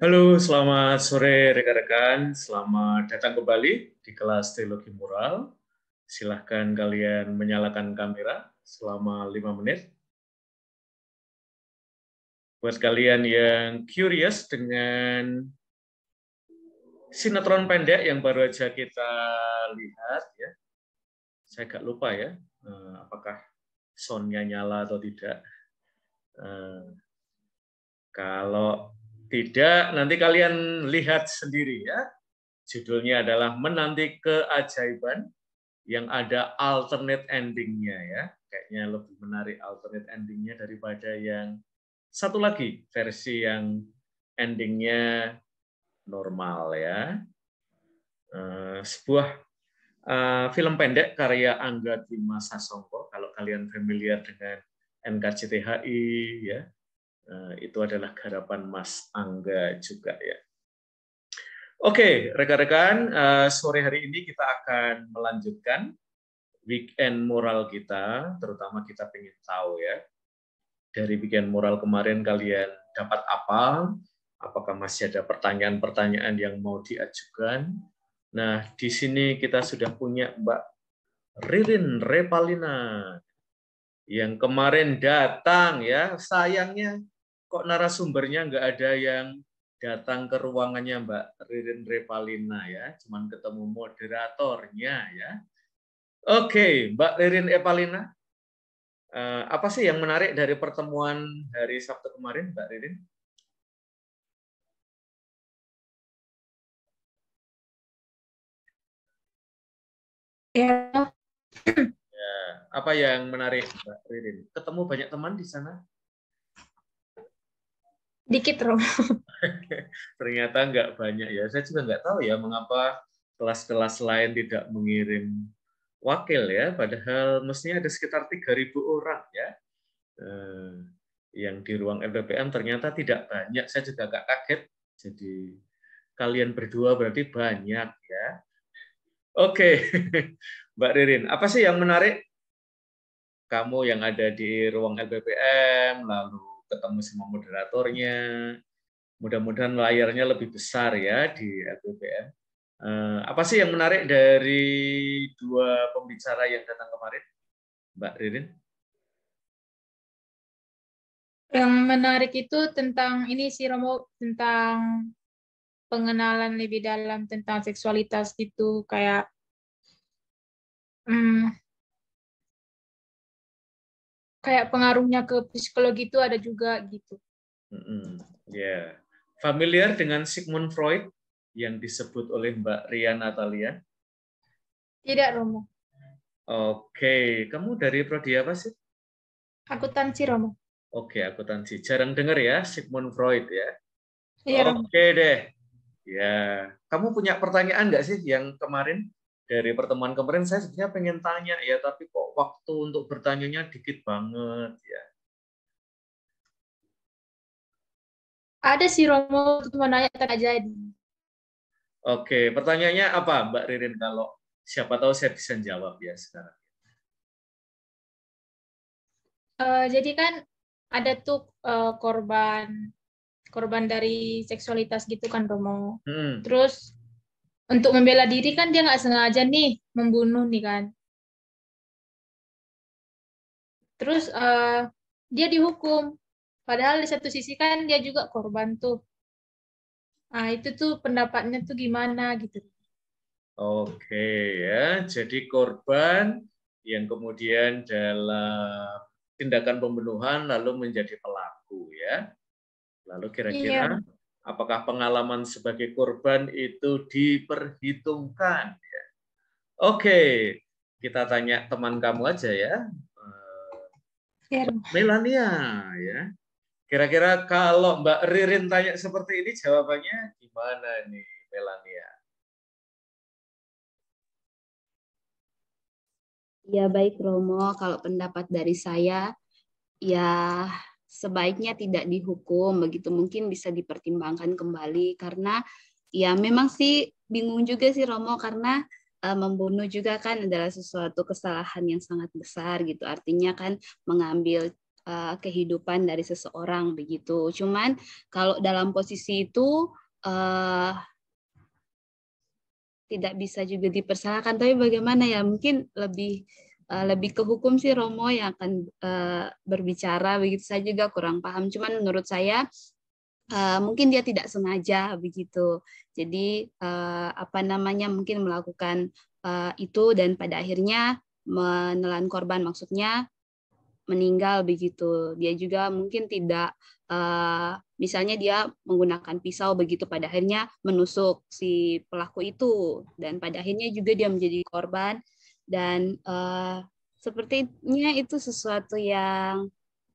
Halo, selamat sore rekan-rekan. Selamat datang kembali di kelas Teologi Moral. Silahkan kalian menyalakan kamera selama 5 menit. Buat kalian yang curious dengan sinetron pendek yang baru aja kita lihat, ya, saya agak lupa ya, apakah sound-nya nyala atau tidak. Kalau tidak, nanti kalian lihat sendiri ya. Judulnya adalah Menanti Keajaiban yang ada alternate ending-nya ya. Kayaknya lebih menarik alternate ending-nya daripada yang satu lagi, versi yang ending-nya normal ya. Sebuah film pendek karya Angga Dwi Sasongko. Kalau kalian familiar dengan NKCTHI ya, itu adalah garapan Mas Angga juga ya. Oke, rekan-rekan, sore hari ini kita akan melanjutkan weekend moral kita, terutama kita ingin tahu ya, dari weekend moral kemarin kalian dapat apa, apakah masih ada pertanyaan-pertanyaan yang mau diajukan. Nah, di sini kita sudah punya Mbak Ririn Repalina, yang kemarin datang ya, sayangnya kok narasumbernya nggak ada yang datang ke ruangannya Mbak Ririn Repalina ya, cuman ketemu moderatornya ya. Oke, Mbak Ririn Repalina, apa sih yang menarik dari pertemuan hari Sabtu kemarin, Mbak Ririn? Ya, Ya, apa yang menarik, Mbak Ririn? Ketemu banyak teman di sana? dikit Rom. Ternyata nggak banyak ya. Saya juga nggak tahu ya mengapa kelas-kelas lain tidak mengirim wakil ya. Padahal mestinya ada sekitar 3.000 orang ya. Yang di ruang LPPM ternyata tidak banyak. Saya juga agak kaget. Jadi kalian berdua berarti banyak ya. Oke, Mbak Ririn, apa sih yang menarik? Kamu yang ada di ruang LPPM, lalu ketemu sama moderatornya, mudah-mudahan layarnya lebih besar ya di LPPM. Apa sih yang menarik dari dua pembicara yang datang kemarin, Mbak Ririn? Yang menarik itu tentang ini sih Romo, tentang pengenalan lebih dalam tentang seksualitas gitu, kayak hmm, kayak pengaruhnya ke psikologi itu ada juga gitu. Ya, familiar dengan Sigmund Freud yang disebut oleh Mbak Ria Natalia? Tidak Romo, Oke, kamu dari prodi apa sih? akuntansi Romo. Oke, akuntansi. Jarang dengar ya Sigmund Freud ya. Iya Romo. Oke deh. Ya, kamu punya pertanyaan nggak sih yang kemarin dari pertemuan kemarin? Saya sebenarnya pengen tanya ya, tapi kok waktu untuk bertanyanya dikit banget ya. Ada sih Romo, cuma nanya tak jadi. Oke, pertanyaannya apa Mbak Ririn? Kalau siapa tahu saya bisa jawab ya sekarang. Jadi kan ada tuh korban korban dari seksualitas gitu kan Romo. Hmm, Terus untuk membela diri kan dia nggak sengaja nih membunuh nih kan. Terus dia dihukum. Padahal di satu sisi kan dia juga korban tuh. Nah, itu tuh pendapatnya tuh gimana gitu. oke ya. Jadi korban yang kemudian dalam tindakan pembunuhan lalu menjadi pelaku ya. Lalu Iya, kira-kira apakah pengalaman sebagai korban itu diperhitungkan? Oke, kita tanya teman kamu aja ya, iya. Melania ya. Kira-kira kalau Mbak Ririn tanya seperti ini, jawabannya gimana nih, Melania? Ya baik Romo, kalau pendapat dari saya ya sebaiknya tidak dihukum, begitu mungkin bisa dipertimbangkan kembali karena ya memang sih bingung juga sih Romo karena membunuh juga kan adalah sesuatu kesalahan yang sangat besar gitu. Artinya kan mengambil kehidupan dari seseorang begitu. Cuman kalau dalam posisi itu tidak bisa juga dipersalahkan, tapi bagaimana ya, mungkin lebih ke hukum sih Romo yang akan berbicara begitu. Saya juga kurang paham, cuman menurut saya mungkin dia tidak sengaja begitu. Jadi apa namanya, mungkin melakukan itu dan pada akhirnya menelan korban, maksudnya meninggal begitu. Dia juga mungkin tidak misalnya dia menggunakan pisau begitu, pada akhirnya menusuk si pelaku itu dan pada akhirnya juga dia menjadi korban. Dan sepertinya itu sesuatu yang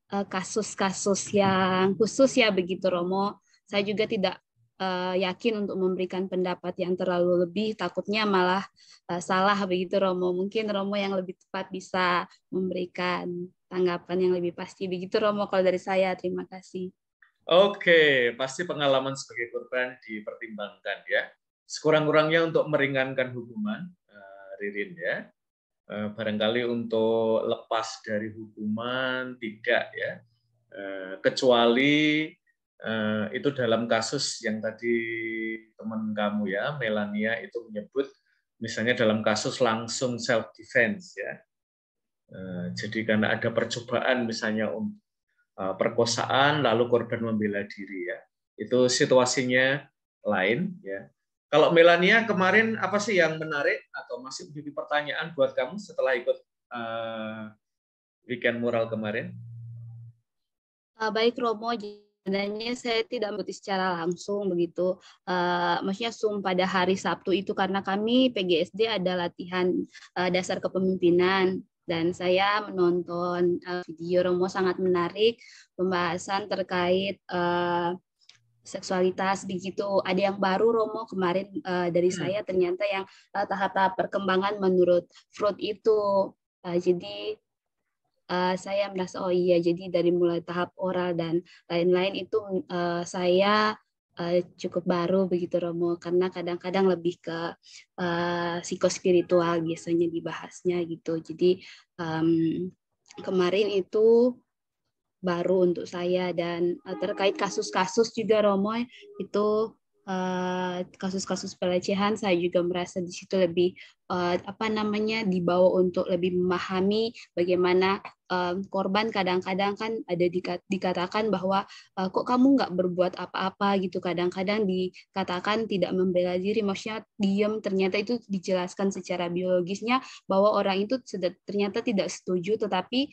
kasus-kasus yang khusus ya begitu Romo. Saya juga tidak yakin untuk memberikan pendapat yang terlalu lebih, takutnya malah salah begitu Romo. Mungkin Romo yang lebih tepat bisa memberikan tanggapan yang lebih pasti begitu Romo kalau dari saya. Terima kasih. Oke, pasti pengalaman sebagai korban dipertimbangkan ya. Sekurang-kurangnya untuk meringankan hukuman, Ririn ya. Barangkali untuk lepas dari hukuman tidak ya. Kecuali itu dalam kasus yang tadi teman kamu ya, Melania itu menyebut, misalnya dalam kasus langsung self defense ya. Jadi karena ada percobaan misalnya perkosaan lalu korban membela diri ya. Itu situasinya lain ya. Kalau Melania kemarin apa sih yang menarik atau masih menjadi pertanyaan buat kamu setelah ikut weekend mural kemarin? Baik Romo, sebenarnya saya tidak mengikuti secara langsung begitu. Maksudnya Zoom pada hari Sabtu itu karena kami PGSD ada latihan dasar kepemimpinan dan saya menonton video Romo, sangat menarik pembahasan terkait seksualitas begitu. Ada yang baru Romo kemarin dari saya, ternyata yang tahap-tahap perkembangan menurut Freud itu. Jadi saya merasa oh iya, jadi dari mulai tahap oral dan lain-lain itu saya cukup baru begitu Romo, karena kadang-kadang lebih ke psikospiritual biasanya dibahasnya gitu. Jadi kemarin itu baru untuk saya. Dan terkait kasus-kasus juga Romo, itu kasus-kasus pelecehan saya juga merasa di situ lebih dibawa untuk lebih memahami bagaimana korban kadang-kadang kan ada dikatakan bahwa kok kamu nggak berbuat apa-apa gitu, kadang-kadang dikatakan tidak membela diri, maksudnya diam, ternyata itu dijelaskan secara biologisnya bahwa orang itu ternyata tidak setuju, tetapi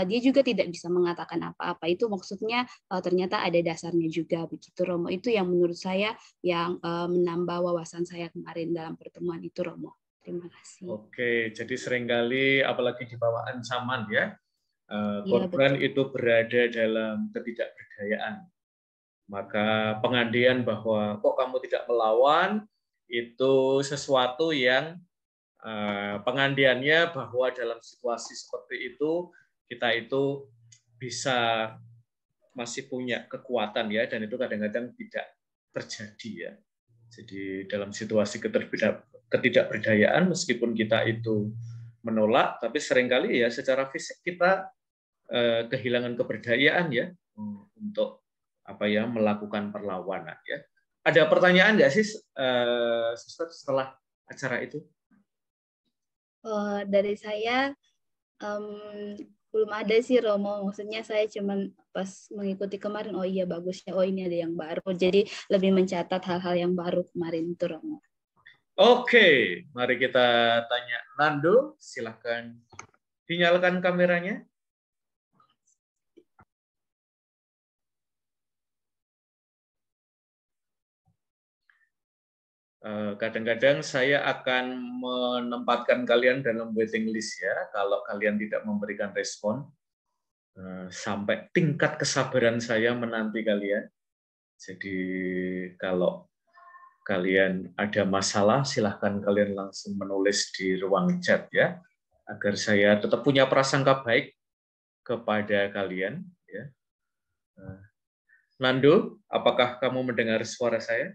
dia juga tidak bisa mengatakan apa-apa. Itu maksudnya ternyata ada dasarnya juga begitu Romo. Itu yang menurut saya yang menambah wawasan saya kemarin dalam pertemuan itu Romo. Terima kasih. Oke, jadi seringkali apalagi di bawah ancaman ya, korban betul. itu berada dalam ketidakberdayaan. Maka pengandian bahwa kok kamu tidak melawan itu sesuatu yang pengandiannya bahwa dalam situasi seperti itu kita itu bisa masih punya kekuatan ya, dan itu kadang-kadang tidak terjadi ya. Jadi dalam situasi ketidakberdayaan, meskipun kita itu menolak, tapi seringkali ya secara fisik kita kehilangan keberdayaan ya untuk melakukan perlawanan ya. Ada pertanyaan nggak sih Sister setelah acara itu? Dari saya belum ada sih Romo, maksudnya saya cuman pas mengikuti kemarin, oh iya bagus ya, oh ini ada yang baru, jadi lebih mencatat hal-hal yang baru kemarin itu Romo. Oke, mari kita tanya Nando, silahkan dinyalakan kameranya. Kadang-kadang saya akan menempatkan kalian dalam waiting list ya, kalau kalian tidak memberikan respon, sampai tingkat kesabaran saya menanti kalian. Jadi kalau kalian ada masalah, silahkan kalian langsung menulis di ruang chat ya, agar saya tetap punya prasangka baik kepada kalian. Ya. Nando, apakah kamu mendengar suara saya?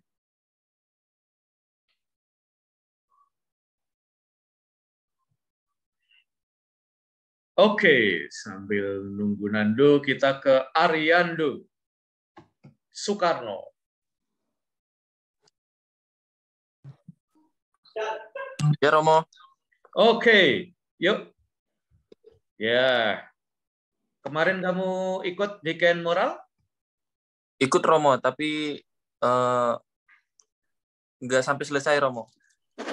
Oke, sambil nunggu Nando, kita ke Ariando Soekarno. Ya, Romo. Oke, yuk. Ya, kemarin kamu ikut weekend moral? Ikut, Romo, tapi nggak sampai selesai, Romo.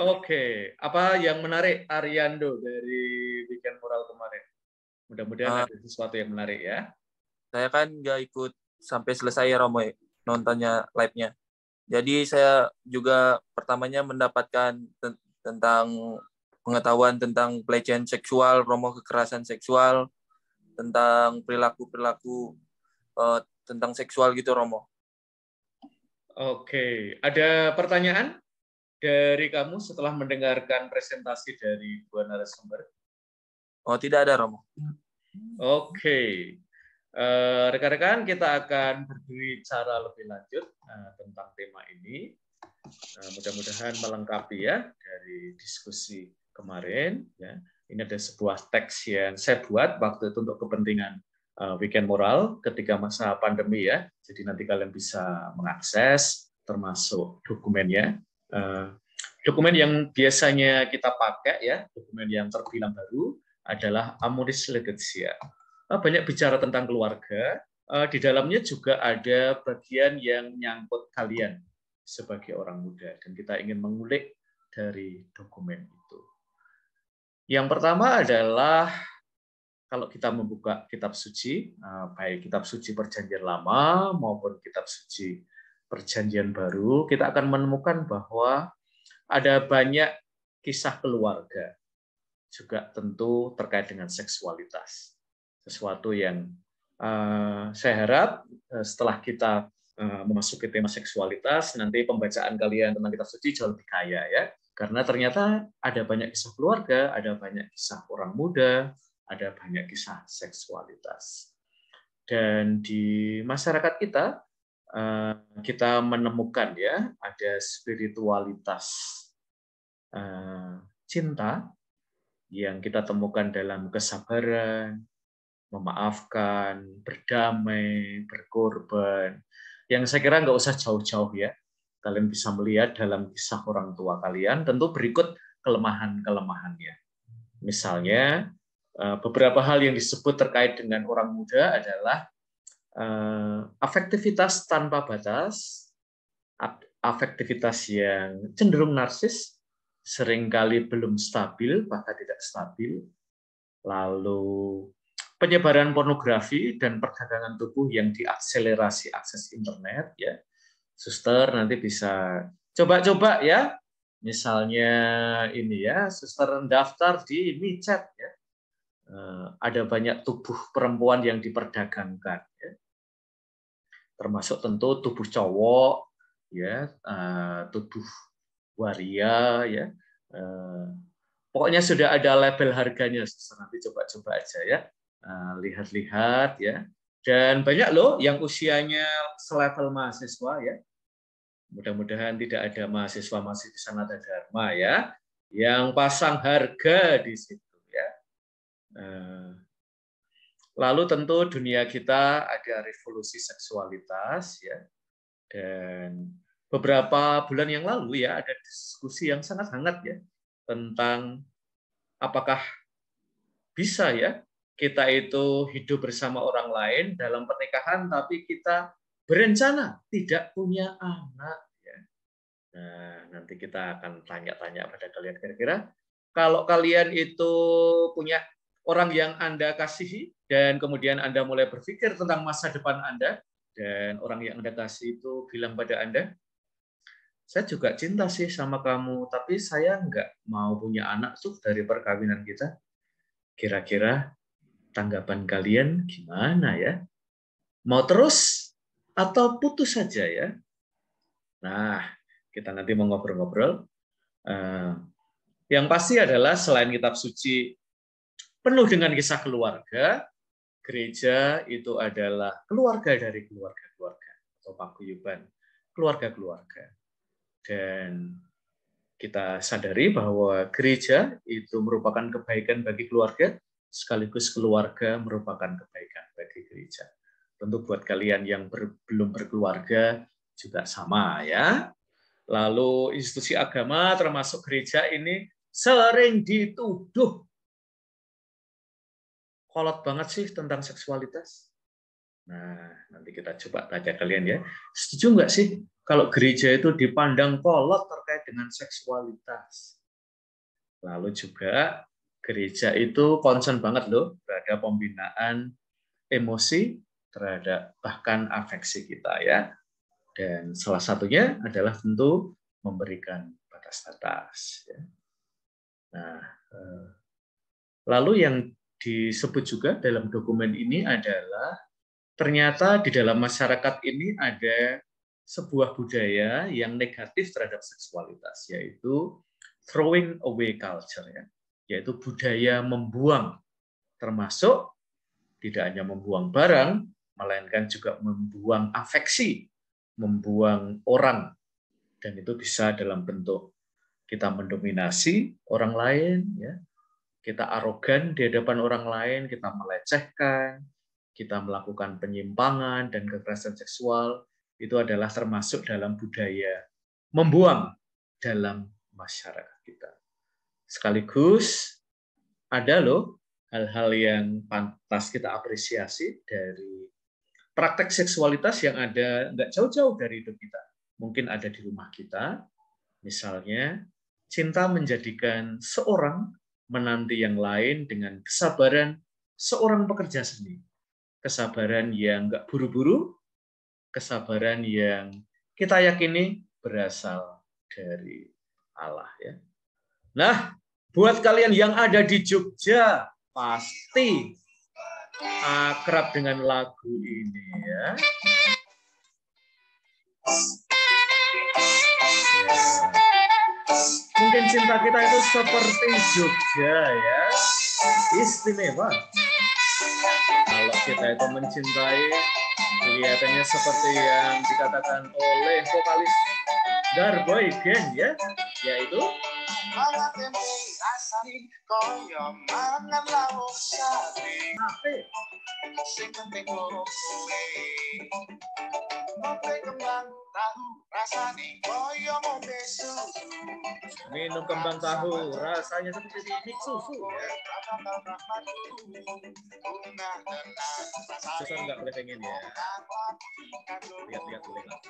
Oke, apa yang menarik Ariando dari weekend moral kemarin? Mudah-mudahan ada sesuatu yang menarik ya. Saya kan nggak ikut sampai selesai ya, Romo, nontonnya live-nya. Jadi saya juga pertamanya mendapatkan tentang pengetahuan tentang pelecehan seksual, Romo, kekerasan seksual, tentang perilaku-perilaku tentang seksual gitu, Romo. Oke, ada pertanyaan dari kamu setelah mendengarkan presentasi dari dua narasumber? Oh, tidak ada, Romo. Oke. Rekan-rekan, kita akan berbicara lebih lanjut tentang tema ini. Mudah-mudahan melengkapi ya dari diskusi kemarin. Ya. Ini ada sebuah teks yang saya buat waktu itu untuk kepentingan weekend moral ketika masa pandemi ya. Jadi nanti kalian bisa mengakses termasuk dokumennya. Dokumen yang biasanya kita pakai ya, dokumen yang terbilang baru adalah Amoris Laetitia. Banyak bicara tentang keluarga. Di dalamnya juga ada bagian yang menyangkut kalian sebagai orang muda, dan kita ingin mengulik dari dokumen itu. Yang pertama adalah kalau kita membuka kitab suci, baik kitab suci Perjanjian Lama maupun kitab suci Perjanjian Baru, kita akan menemukan bahwa ada banyak kisah keluarga, juga tentu terkait dengan seksualitas. Sesuatu yang saya harap setelah kita memasuki tema seksualitas, nanti pembacaan kalian tentang kitab suci jauh lebih kaya ya. Karena ternyata ada banyak kisah keluarga, ada banyak kisah orang muda, ada banyak kisah seksualitas. Dan di masyarakat kita menemukan ya ada spiritualitas cinta yang kita temukan dalam kesabaran, memaafkan, berdamai, berkorban. Yang saya kira nggak usah jauh-jauh ya. Kalian bisa melihat dalam kisah orang tua kalian, tentu berikut kelemahan-kelemahannya. Misalnya, beberapa hal yang disebut terkait dengan orang muda adalah afektivitas tanpa batas, afektivitas yang cenderung narsis, seringkali belum stabil, bahkan tidak stabil, lalu penyebaran pornografi dan perdagangan tubuh yang diakselerasi akses internet ya. Suster nanti bisa coba-coba ya. Misalnya ini ya, suster daftar di micet ya. Ada banyak tubuh perempuan yang diperdagangkan ya. Termasuk tentu tubuh cowok ya, tubuh waria ya. Pokoknya sudah ada label harganya, nanti coba-coba aja ya, lihat-lihat ya. Dan banyak loh yang usianya selevel mahasiswa ya. Mudah-mudahan tidak ada mahasiswa-mahasiswa Nata Dharma ya, yang pasang harga di situ ya. Lalu tentu dunia kita ada revolusi seksualitas ya. Dan beberapa bulan yang lalu ya ada diskusi yang sangat hangat ya tentang apakah bisa ya kita itu hidup bersama orang lain dalam pernikahan tapi kita berencana tidak punya anak ya. Nah, nanti kita akan tanya-tanya pada kalian kira-kira kalau kalian itu punya orang yang Anda kasihi dan kemudian Anda mulai berpikir tentang masa depan Anda dan orang yang Anda kasih itu bilang pada Anda, saya juga cinta sih sama kamu, tapi saya nggak mau punya anak tuh dari perkawinan kita. Kira-kira tanggapan kalian gimana ya? Mau terus atau putus saja ya? Nah, kita nanti mau ngobrol-ngobrol. Yang pasti adalah selain kitab suci penuh dengan kisah keluarga, gereja itu adalah keluarga dari keluarga-keluarga atau paguyuban keluarga-keluarga. Dan kita sadari bahwa gereja itu merupakan kebaikan bagi keluarga sekaligus keluarga merupakan kebaikan bagi gereja. Tentu buat kalian yang belum berkeluarga juga sama ya. Lalu institusi agama termasuk gereja ini sering dituduh kolot banget sih tentang seksualitas. Nah, nanti kita coba tanya kalian ya. Setuju nggak sih kalau gereja itu dipandang kolot terkait dengan seksualitas? Lalu juga gereja itu concern banget loh terhadap pembinaan emosi, terhadap bahkan afeksi kita ya. Dan salah satunya adalah tentu memberikan batas-batas. Ya. Nah, lalu yang disebut juga dalam dokumen ini adalah ternyata di dalam masyarakat ini ada sebuah budaya yang negatif terhadap seksualitas, yaitu throwing away culture, ya, yaitu budaya membuang, termasuk tidak hanya membuang barang, melainkan juga membuang afeksi, membuang orang, dan itu bisa dalam bentuk kita mendominasi orang lain, ya, kita arogan di hadapan orang lain, kita melecehkan, kita melakukan penyimpangan dan kekerasan seksual, itu adalah termasuk dalam budaya membuang dalam masyarakat kita. Sekaligus ada loh hal-hal yang pantas kita apresiasi dari praktek seksualitas yang ada nggak jauh-jauh dari hidup kita. Mungkin ada di rumah kita, misalnya cinta menjadikan seorang menanti yang lain dengan kesabaran seorang pekerja seni. Kesabaran yang nggak buru-buru, kesabaran yang kita yakini berasal dari Allah. Ya. Nah, buat kalian yang ada di Jogja, pasti akrab dengan lagu ini ya. Mungkin cinta kita itu seperti Jogja ya, istimewa. Kalau kita itu mencintai, kelihatannya seperti yang dikatakan oleh vokalis Garboy Gang ya, yaitu minum kembang tahu rasanya seperti mix susu ya. Susah nggak boleh pengen ya. Lihat boleh nggak?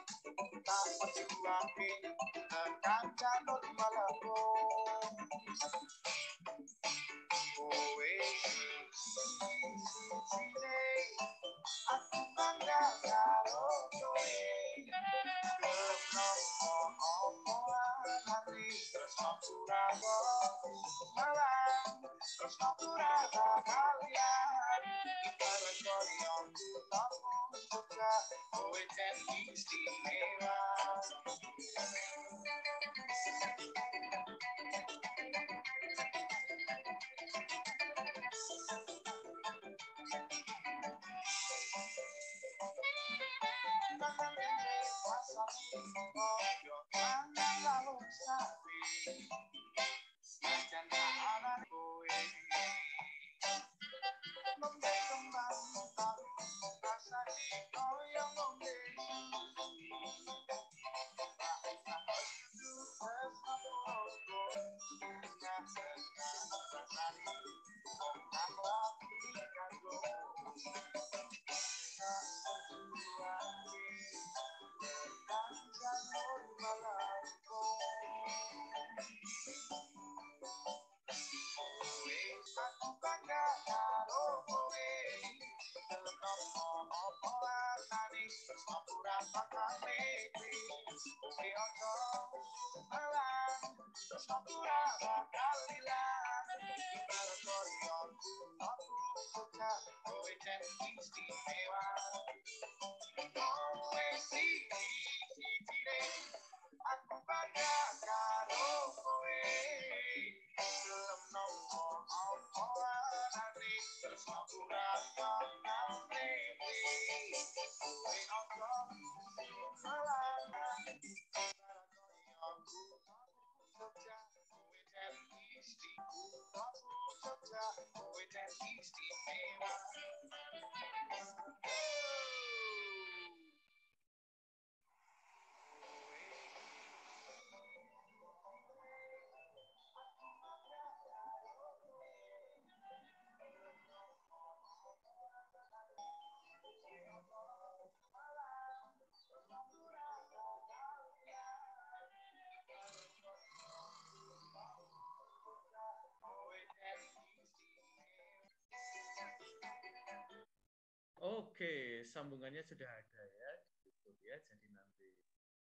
sambungannya sudah ada ya, YouTube ya. Jadi nanti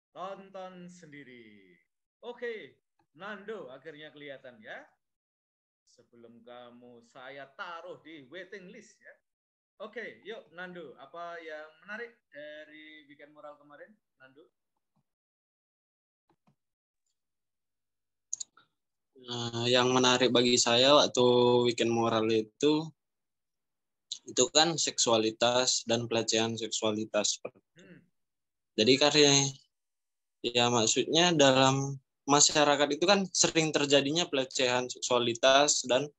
tonton sendiri. Oke, Nando akhirnya kelihatan ya. Sebelum kamu saya taruh di waiting list ya. Oke, yuk Nando, apa yang menarik dari Weekend Moral kemarin, Nando? Yang menarik bagi saya waktu Weekend Moral itu kan seksualitas dan pelecehan seksualitas. Jadi karena ya maksudnya dalam masyarakat itu kan sering terjadinya pelecehan seksualitas dan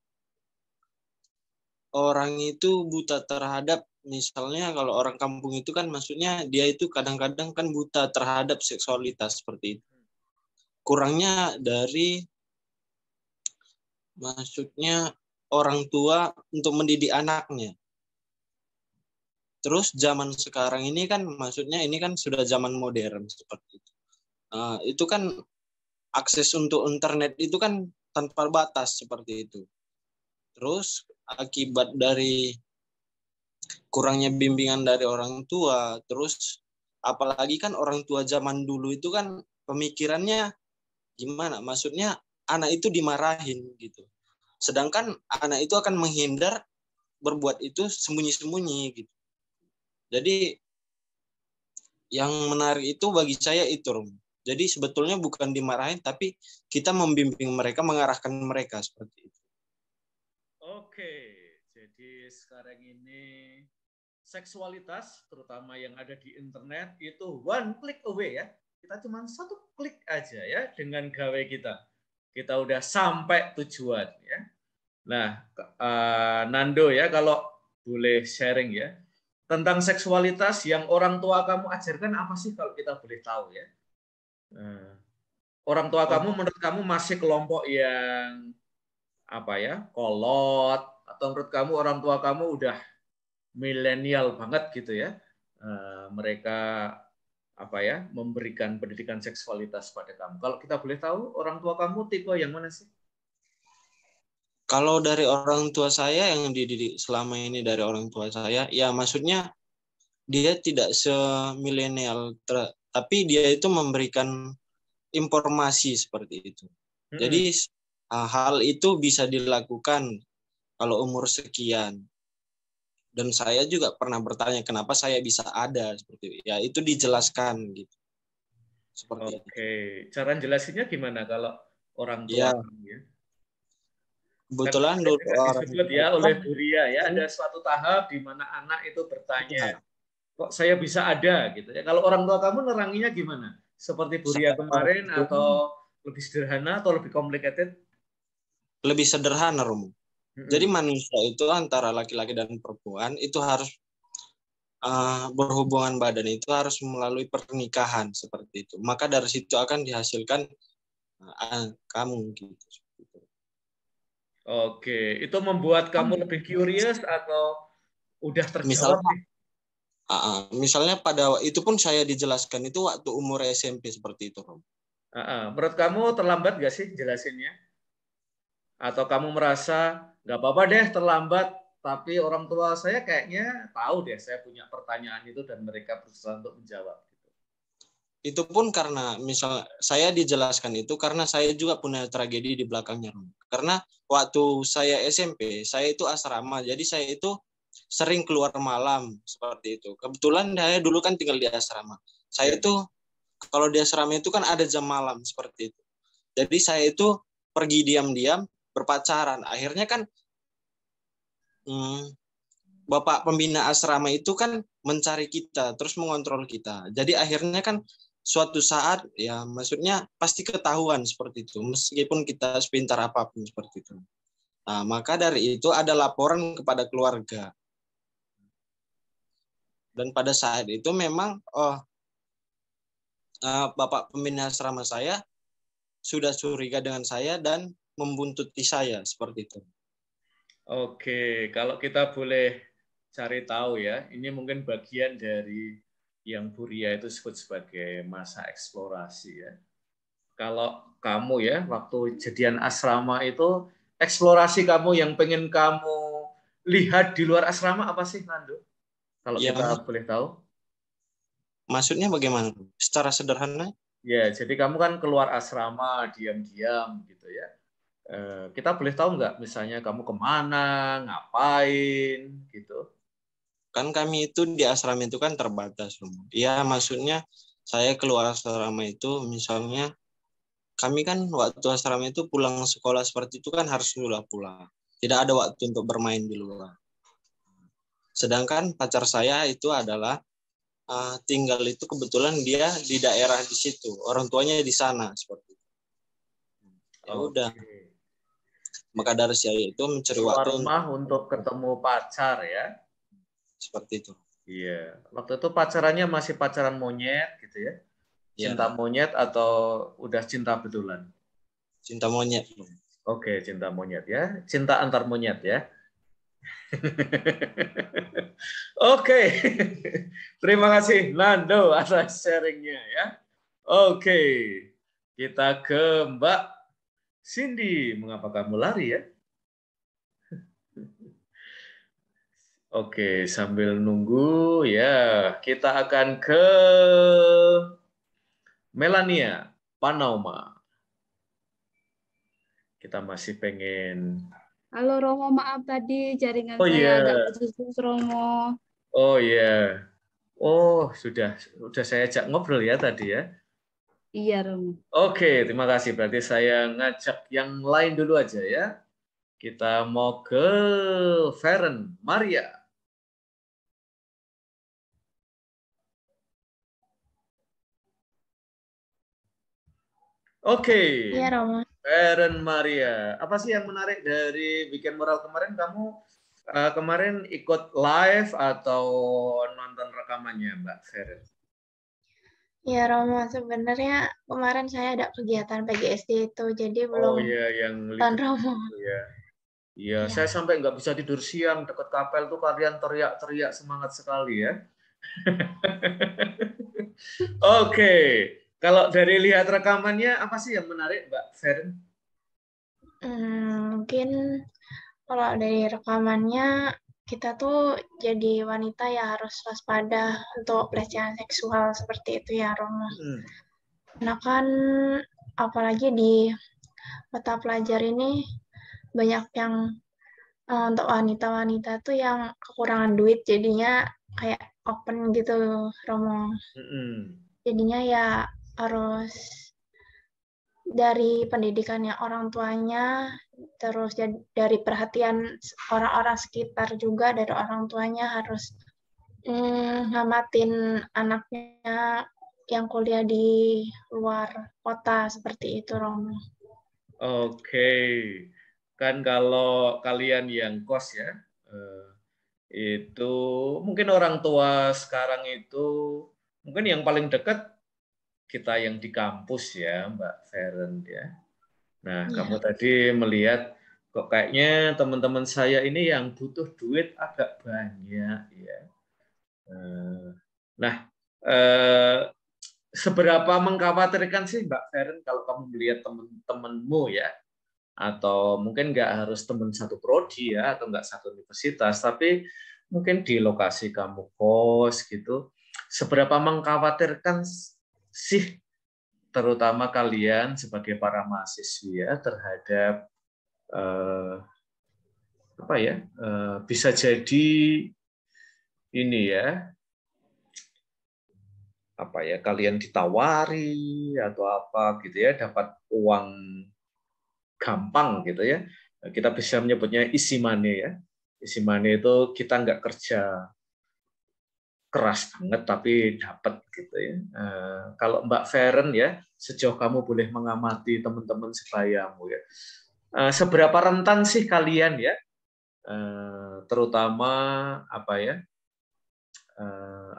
orang itu buta terhadap, misalnya kalau orang kampung itu kan maksudnya dia itu kadang-kadang kan buta terhadap seksualitas seperti itu. Kurangnya dari maksudnya orang tua untuk mendidik anaknya. Terus zaman sekarang ini kan maksudnya ini kan sudah zaman modern seperti itu. Itu kan akses untuk internet itu kan tanpa batas seperti itu. Terus akibat dari kurangnya bimbingan dari orang tua, terus apalagi kan orang tua zaman dulu itu kan pemikirannya gimana? Maksudnya anak itu dimarahin gitu. Sedangkan anak itu akan menghindar berbuat itu sembunyi-sembunyi gitu. Jadi yang menarik itu bagi saya itu, Rom. Jadi sebetulnya bukan dimarahin, tapi kita membimbing mereka, mengarahkan mereka seperti itu. Oke, jadi sekarang ini seksualitas, terutama yang ada di internet, itu one click away ya. Kita cuma satu klik aja ya dengan gawe kita. Kita udah sampai tujuan ya. Nah, Nando ya, kalau boleh sharing ya, tentang seksualitas yang orang tua kamu ajarkan apa sih kalau kita boleh tahu ya? Orang tua kamu menurut kamu masih kelompok yang apa ya, kolot, atau menurut kamu orang tua kamu udah milenial banget gitu ya? Mereka apa ya, memberikan pendidikan seksualitas pada kamu. Kalau kita boleh tahu, orang tua kamu tipe yang mana sih? Kalau dari orang tua saya yang dididik selama ini dari orang tua saya, ya maksudnya dia tidak semilenial, tapi dia itu memberikan informasi seperti itu. Jadi hal itu bisa dilakukan kalau umur sekian. Dan saya juga pernah bertanya kenapa saya bisa ada seperti itu. Ya itu dijelaskan gitu. Seperti Oke, cara jelasinnya gimana kalau orang tua ya. ya? Kebetulan dulu disebut ya oleh Buria ya, ada suatu tahap di mana anak itu bertanya, kok saya bisa ada gitu ya. Kalau orang tua kamu neranginya gimana? Seperti Buria kemarin atau lebih sederhana atau lebih complicated? Lebih sederhana, Romo. Jadi manusia itu antara laki-laki dan perempuan itu harus berhubungan badan itu harus melalui pernikahan seperti itu. Maka dari situ akan dihasilkan kamu gitu. Oke, itu membuat kamu lebih curious atau udah terjawab? Misalnya pada itu pun saya dijelaskan itu waktu umur SMP seperti itu, Rom. Menurut kamu terlambat gak sih jelasinnya? Atau kamu merasa nggak apa-apa deh terlambat, tapi orang tua saya kayaknya tahu deh saya punya pertanyaan itu dan mereka berusaha untuk menjawab. Itu pun karena misal saya dijelaskan itu karena saya juga punya tragedi di belakangnya. Karena waktu saya SMP, saya itu asrama, jadi saya itu sering keluar malam seperti itu. Kebetulan saya dulu kan tinggal di asrama. Saya itu kalau di asrama itu kan ada jam malam seperti itu. Jadi saya itu pergi diam-diam berpacaran. Akhirnya kan bapak pembina asrama itu kan mencari kita, terus mengontrol kita. Jadi akhirnya kan suatu saat ya maksudnya pasti ketahuan seperti itu meskipun kita sepintar apapun seperti itu. Nah, maka dari itu ada laporan kepada keluarga. Dan pada saat itu memang bapak pembina asrama saya sudah curiga dengan saya dan membuntuti saya seperti itu. Oke, kalau kita boleh cari tahu ya, ini mungkin bagian dari yang Buria itu sebut sebagai masa eksplorasi ya. Kalau kamu ya, waktu jadian asrama itu, eksplorasi kamu yang pengen kamu lihat di luar asrama apa sih, Nando? Kalau Ya, kita boleh tahu. maksudnya bagaimana? Secara sederhana? Ya, jadi kamu kan keluar asrama diam-diam gitu ya. Kita boleh tahu nggak misalnya kamu kemana, ngapain gitu? Kan kami itu di asrama itu kan terbatas, Romo. Ya, maksudnya saya keluar asrama itu misalnya kami kan waktu asrama itu pulang sekolah seperti itu kan harus dulu pulang. Tidak ada waktu untuk bermain di luar. Sedangkan pacar saya itu adalah tinggal itu kebetulan dia di daerah di situ, orang tuanya di sana seperti itu. Ya udah, maka dari saya itu mencari Keluar waktu rumah untuk ketemu pacar ya. seperti itu. Iya, waktu itu pacarannya masih pacaran monyet gitu ya. Cinta Ya, monyet atau udah cinta betulan? cinta monyet. Oke, cinta monyet ya. Cinta antar monyet ya. Oke. Terima kasih Nando atas sharingnya ya. Oke. Kita ke Mbak Cindy. Mengapa kamu lari ya? Oke, sambil nunggu ya, kita akan ke Melania Panauma. Kita masih pengen. Halo Romo, maaf tadi jaringan Oh saya iya. agak putus Romo. Oh iya. Oh, sudah saya ajak ngobrol ya tadi ya. Iya Romo. Oke, terima kasih. Berarti saya ngajak yang lain dulu aja ya. Kita mau ke Feren Maria. Oke. Iya, Romo. Feren Maria. Apa sih yang menarik dari Weekend Moral kemarin? Kamu kemarin ikut live atau nonton rekamannya, Mbak Feren? Ya, Romo, sebenarnya kemarin saya ada kegiatan PGSD itu, jadi belum Iya, yang nonton libur Romo. itu ya. Iya, Iya. saya sampai nggak bisa tidur siang dekat kapel tuh kalian teriak-teriak semangat sekali ya. Oke, kalau dari lihat rekamannya apa sih yang menarik, Mbak Feren? Mungkin kalau dari rekamannya kita tuh jadi wanita ya harus waspada untuk pelecehan seksual seperti itu ya, Romo. Nah kan apalagi di mata pelajar ini banyak yang untuk wanita-wanita tuh yang kekurangan duit jadinya kayak open gitu, Romo. Jadinya ya harus dari pendidikannya orang tuanya, terus dari perhatian orang-orang sekitar juga, dari orang tuanya harus ngamatin anaknya yang kuliah di luar kota seperti itu, Romo. Oke, kan kalau kalian yang kos ya, itu mungkin orang tua sekarang itu mungkin yang paling dekat kita yang di kampus ya, Mbak Feren ya. Nah, kamu tadi melihat kok kayaknya teman-teman saya ini yang butuh duit agak banyak ya. Nah, seberapa mengkhawatirkan sih Mbak Feren kalau kamu melihat teman-temanmu ya, atau mungkin nggak harus teman satu prodi ya, atau nggak satu universitas, tapi mungkin di lokasi kamu kos gitu, seberapa mengkhawatirkan sih terutama kalian sebagai para mahasiswa terhadap apa ya, bisa jadi ini ya, apa ya, kalian ditawari atau apa gitu ya, dapat uang gampang gitu ya, kita bisa menyebutnya isi money ya. Isi money itu kita nggak kerja keras banget tapi dapat gitu ya. Kalau Mbak Feren ya, sejauh kamu boleh mengamati teman-teman sebayamu ya, seberapa rentan sih kalian ya, terutama apa ya,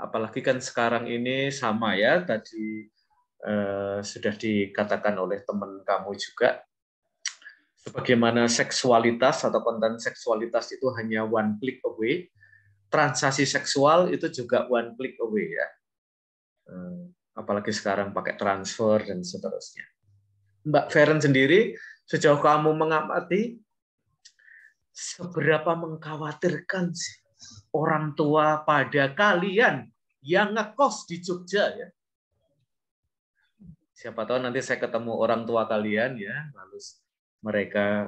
apalagi kan sekarang ini sama ya, tadi sudah dikatakan oleh teman kamu juga, sebagaimana seksualitas atau konten seksualitas itu hanya one click away, transaksi seksual itu juga one click away ya. Apalagi sekarang pakai transfer dan seterusnya. Mbak Feren sendiri, sejauh kamu mengamati, seberapa mengkhawatirkan sih orang tua pada kalian yang ngekos di Jogja ya. Siapa tahu nanti saya ketemu orang tua kalian ya, lalu mereka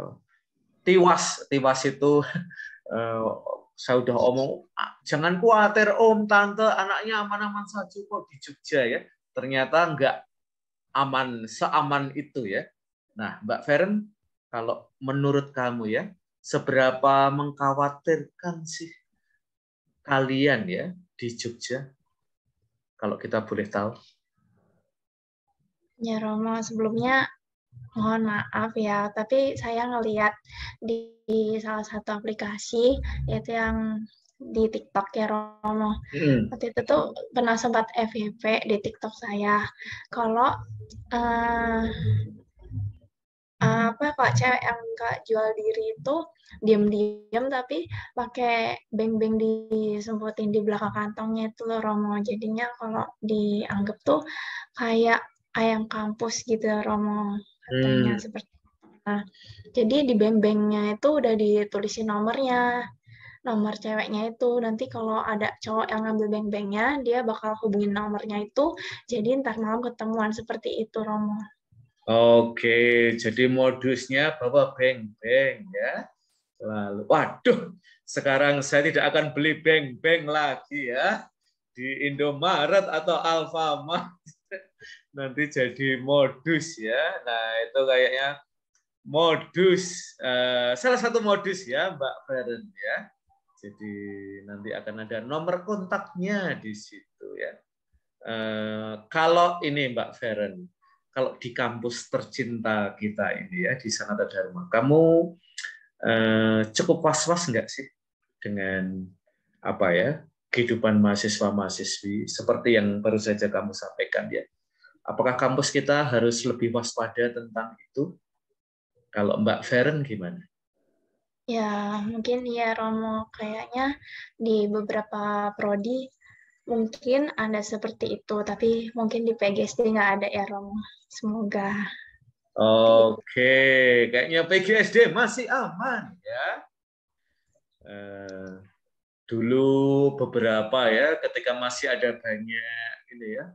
tiwas itu saya udah omong, jangan khawatir om, tante, anaknya aman-aman saja kok di Jogja ya. Ternyata enggak aman, seaman itu ya. Nah, Mbak Feren, kalau menurut kamu ya, seberapa mengkhawatirkan sih kalian ya di Jogja? Kalau kita boleh tahu. Ya Romo, sebelumnya mohon maaf ya, tapi saya ngelihat di salah satu aplikasi, yaitu yang di TikTok ya Romo. Waktu itu tuh pernah sempat FYP di TikTok saya, kalau kok cewek yang nggak jual diri itu diam-diam tapi pakai beng-beng disemprotin di belakang kantongnya itu loh Romo. Jadinya kalau dianggap tuh kayak ayam kampus gitu Romo, katanya seperti itu. Nah, jadi di beng-bengnya itu udah ditulisin nomornya, nomor ceweknya itu. Nanti kalau ada cowok yang ngambil beng-bengnya, dia bakal hubungin nomornya itu, jadi ntar malam ketemuan, seperti itu Romo. Oke, jadi modusnya bawa beng-beng ya. Lalu, waduh, sekarang saya tidak akan beli beng-beng lagi ya di Indomaret atau Alfamart. Nanti jadi modus ya. Nah, itu kayaknya modus, salah satu modus ya Mbak Feren ya. Jadi nanti akan ada nomor kontaknya di situ ya. Kalau ini Mbak Feren, kalau di kampus tercinta kita ini ya, di Sanata Dharma, kamu cukup was-was nggak sih dengan apa ya kehidupan mahasiswa-mahasiswi seperti yang baru saja kamu sampaikan ya? Apakah kampus kita harus lebih waspada tentang itu? Kalau Mbak Feren gimana? Ya, mungkin ya Romo, kayaknya di beberapa prodi mungkin ada seperti itu, tapi mungkin di PGSD nggak ada ya Romo. Semoga. Oke, kayaknya PGSD masih aman ya. Dulu beberapa ya, ketika masih ada banyak ini ya,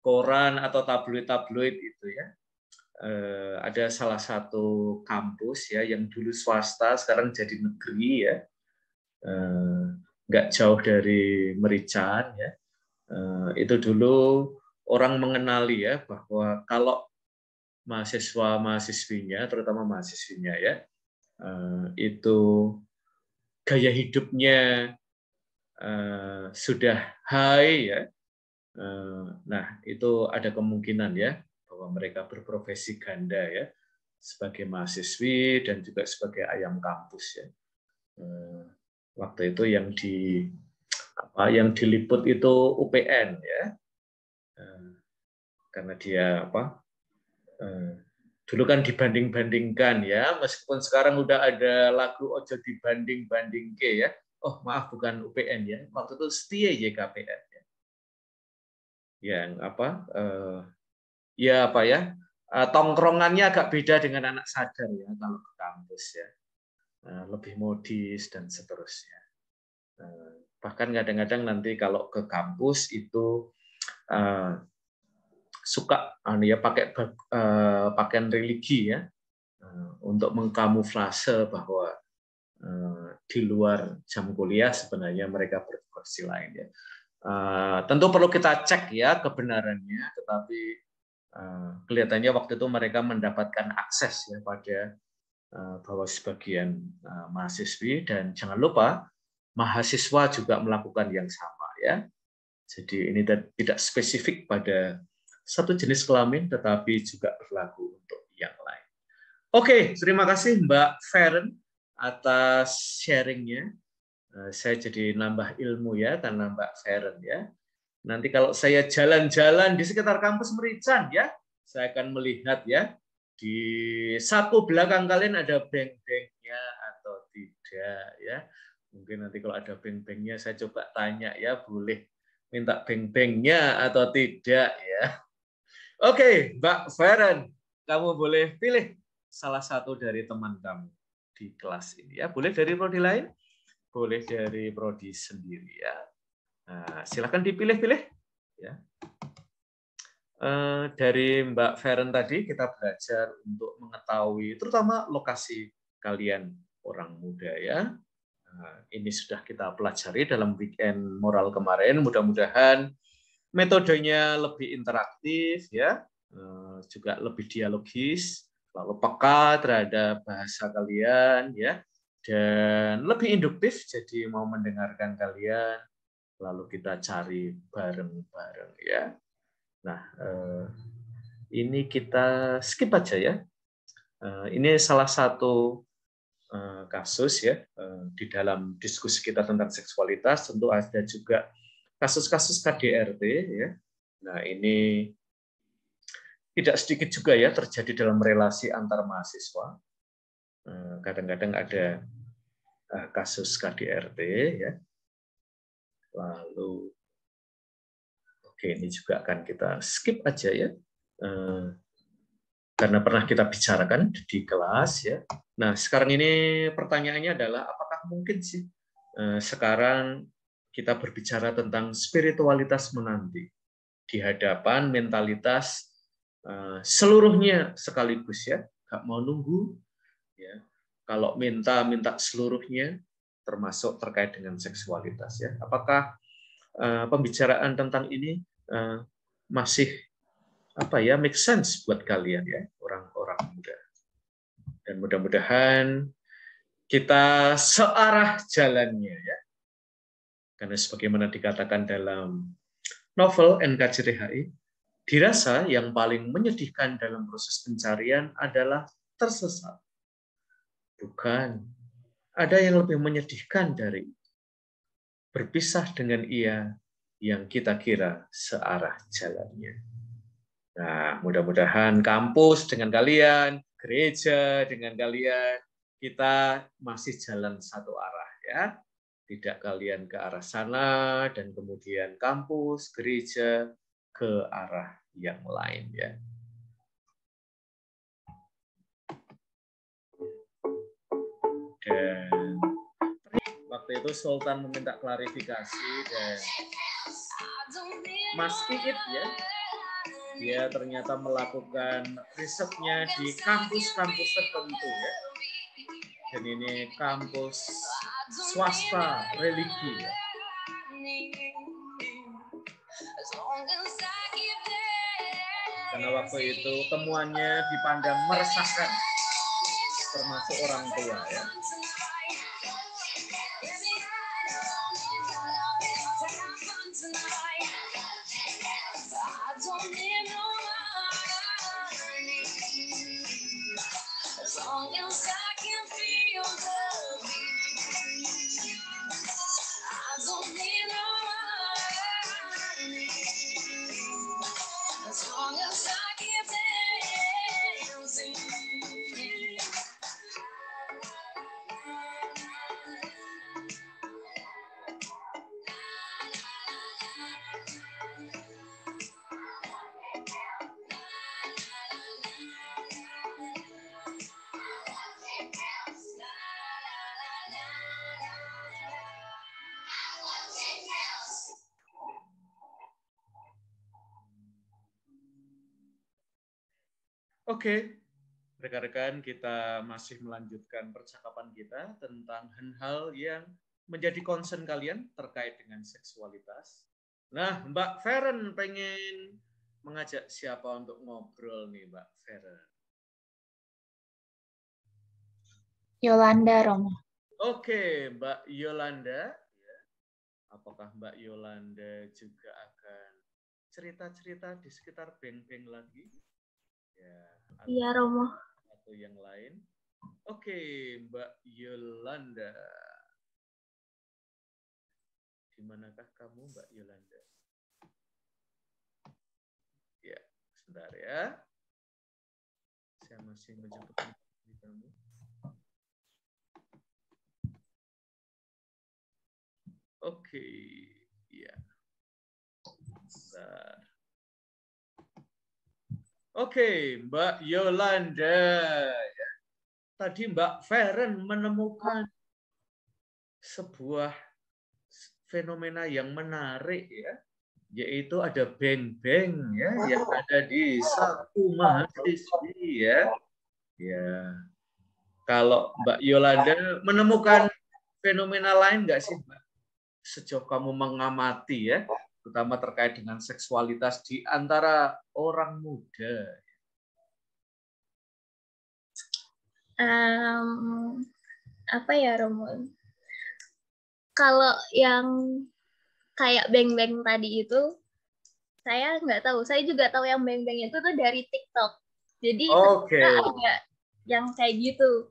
koran atau tabloid-tabloid itu ya, ada salah satu kampus ya yang dulu swasta sekarang jadi negeri ya, nggak jauh dari Merican ya. Itu dulu orang mengenali ya bahwa kalau mahasiswa-mahasiswinya, terutama mahasiswinya ya, itu gaya hidupnya sudah high ya. Nah, itu ada kemungkinan ya bahwa mereka berprofesi ganda ya sebagai mahasiswi dan juga sebagai ayam kampus ya. Waktu itu yang diliput itu UPN ya. Karena dia dulu kan dibanding-bandingkan ya, meskipun sekarang udah ada lagu Ojo dibanding-banding ke ya. Oh maaf, bukan UPN ya, waktu itu Setia YKPN ya. Yang tongkrongannya agak beda dengan anak sadar ya kalau ke kampus ya, lebih modis dan seterusnya. Bahkan kadang-kadang nanti kalau ke kampus itu suka pakai pakaian religi ya, untuk mengkamuflase bahwa di luar jam kuliah sebenarnya mereka berprofesi lain ya. Tentu perlu kita cek ya kebenarannya, tetapi kelihatannya waktu itu mereka mendapatkan akses ya pada bahwa sebagian mahasiswi, dan jangan lupa mahasiswa juga melakukan yang sama ya. Jadi ini tidak spesifik pada satu jenis kelamin, tetapi juga berlaku untuk yang lain. Oke, terima kasih Mbak Feren atas sharingnya. Saya jadi nambah ilmu ya karena Mbak Feren ya. Nanti kalau saya jalan-jalan di sekitar kampus Merican ya, saya akan melihat ya di saku belakang kalian ada beng-bengnya atau tidak ya. Mungkin nanti kalau ada beng-bengnya saya coba tanya ya, boleh minta beng-bengnya atau tidak ya. Oke, Mbak Feren, kamu boleh pilih salah satu dari teman kamu di kelas ini ya. Boleh dari prodi lain? boleh dari prodi sendiri ya. Nah, silakan dipilih-pilih ya. Dari Mbak Feren tadi kita belajar untuk mengetahui terutama lokasi kalian orang muda ya. Nah, ini sudah kita pelajari dalam weekend moral kemarin. Mudah-mudahan metodenya lebih interaktif ya, juga lebih dialogis, lalu peka terhadap bahasa kalian ya, dan lebih induktif. Jadi mau mendengarkan kalian, lalu kita cari bareng-bareng ya. Nah, ini kita skip aja ya. Ini salah satu kasus ya di dalam diskusi kita tentang seksualitas. Tentu ada juga kasus-kasus KDRT ya. Nah, ini tidak sedikit juga ya terjadi dalam relasi antar mahasiswa. Kadang-kadang ada kasus KDRT ya. Lalu oke, ini juga akan kita skip aja ya. Karena pernah kita bicarakan di kelas ya. Nah, sekarang ini pertanyaannya adalah apakah mungkin sih sekarang kita berbicara tentang spiritualitas menanti di hadapan mentalitas seluruhnya sekaligus ya, nggak mau nunggu ya. Kalau minta seluruhnya, termasuk terkait dengan seksualitas ya. Apakah pembicaraan tentang ini masih make sense buat kalian ya, orang-orang muda. Dan mudah-mudahan kita searah jalannya ya. Karena sebagaimana dikatakan dalam novel NKCTHI, dirasa yang paling menyedihkan dalam proses pencarian adalah tersesat. Bukan. Ada yang lebih menyedihkan dari berpisah dengan ia yang kita kira searah jalannya. Nah, mudah-mudahan kampus dengan kalian, gereja dengan kalian, kita masih jalan satu arah ya. Tidak kalian ke arah sana dan kemudian kampus, gereja ke arah yang lain ya. Dan waktu itu Sultan meminta klarifikasi dan Mas Iit ya, dia ternyata melakukan risetnya di kampus-kampus tertentu ya. Dan ini kampus swasta religi ya. Karena waktu itu temuannya dipandang meresahkan, termasuk orang tua ya. Oke, rekan-rekan, kita masih melanjutkan percakapan kita tentang hal-hal yang menjadi concern kalian terkait dengan seksualitas. Nah, Mbak Feren pengen mengajak siapa untuk ngobrol nih, Mbak Feren? Yolanda, Romo. Oke, Mbak Yolanda. Apakah Mbak Yolanda juga akan cerita-cerita di sekitar beng-beng lagi? Ya, iya, Romo. Atau yang lain. Oke, Mbak Yolanda. Di manakah kamu, Mbak Yolanda? Ya, sebentar ya. Saya masih menjemput kamu. Oke, ya. Sebentar. Oke, Mbak Yolanda. Ya. Tadi Mbak Feren menemukan sebuah fenomena yang menarik ya, yaitu ada beng-beng ya yang ada di satu mahasiswi ya. Ya, kalau Mbak Yolanda menemukan fenomena lain nggak sih Mbak? Sejauh kamu mengamati ya, terutama terkait dengan seksualitas di antara orang muda. Apa ya Romo? Kalau yang kayak beng-beng tadi itu, saya nggak tahu. Saya juga tahu yang beng-beng itu tuh dari TikTok. Jadi ada yang kayak gitu.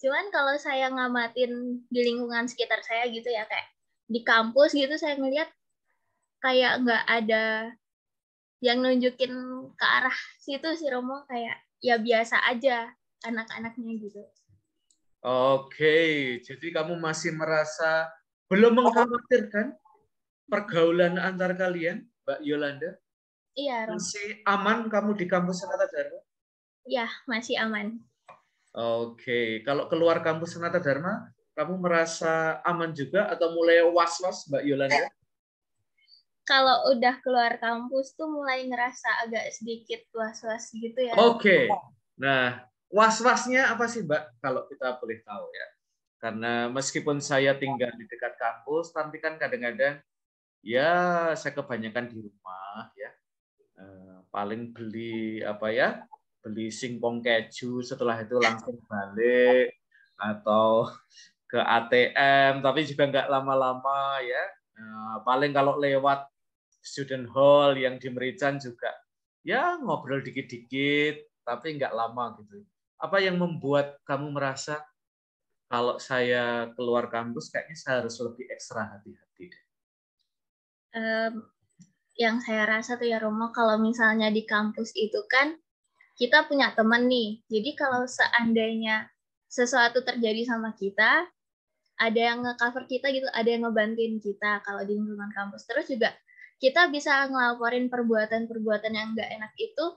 Cuman kalau saya ngamatin di lingkungan sekitar saya gitu ya, kayak di kampus gitu, saya ngeliat kayak nggak ada yang nunjukin ke arah situ sih Romo, kayak ya biasa aja anak-anaknya gitu. Oke, jadi kamu masih merasa belum mengkhawatirkan pergaulan antar kalian, Mbak Yolanda? Iya, Romo. Masih aman kamu di kampus Sanata Dharma? Iya, masih aman. Oke, kalau keluar kampus Sanata Dharma, kamu merasa aman juga atau mulai was-was, Mbak Yolanda? Kalau udah keluar kampus tuh mulai ngerasa agak sedikit was-was gitu ya. Oke, nah was-wasnya apa sih Mbak, kalau kita boleh tahu ya? Karena meskipun saya tinggal di dekat kampus, tapi kan kadang-kadang ya saya kebanyakan di rumah ya. Paling beli apa ya? Beli singkong keju, setelah itu langsung balik atau ke ATM, tapi juga nggak lama-lama ya. Paling kalau lewat student hall yang di Merican juga ya ngobrol dikit-dikit, tapi nggak lama gitu. Apa yang membuat kamu merasa kalau saya keluar kampus kayaknya saya harus lebih ekstra hati-hati? Yang saya rasa tuh ya Romo, kalau misalnya di kampus itu kan kita punya teman nih. Jadi kalau seandainya sesuatu terjadi sama kita, ada yang nge-cover kita gitu, ada yang ngebantuin kita kalau di lingkungan kampus. Terus juga kita bisa ngelaporin perbuatan-perbuatan yang nggak enak itu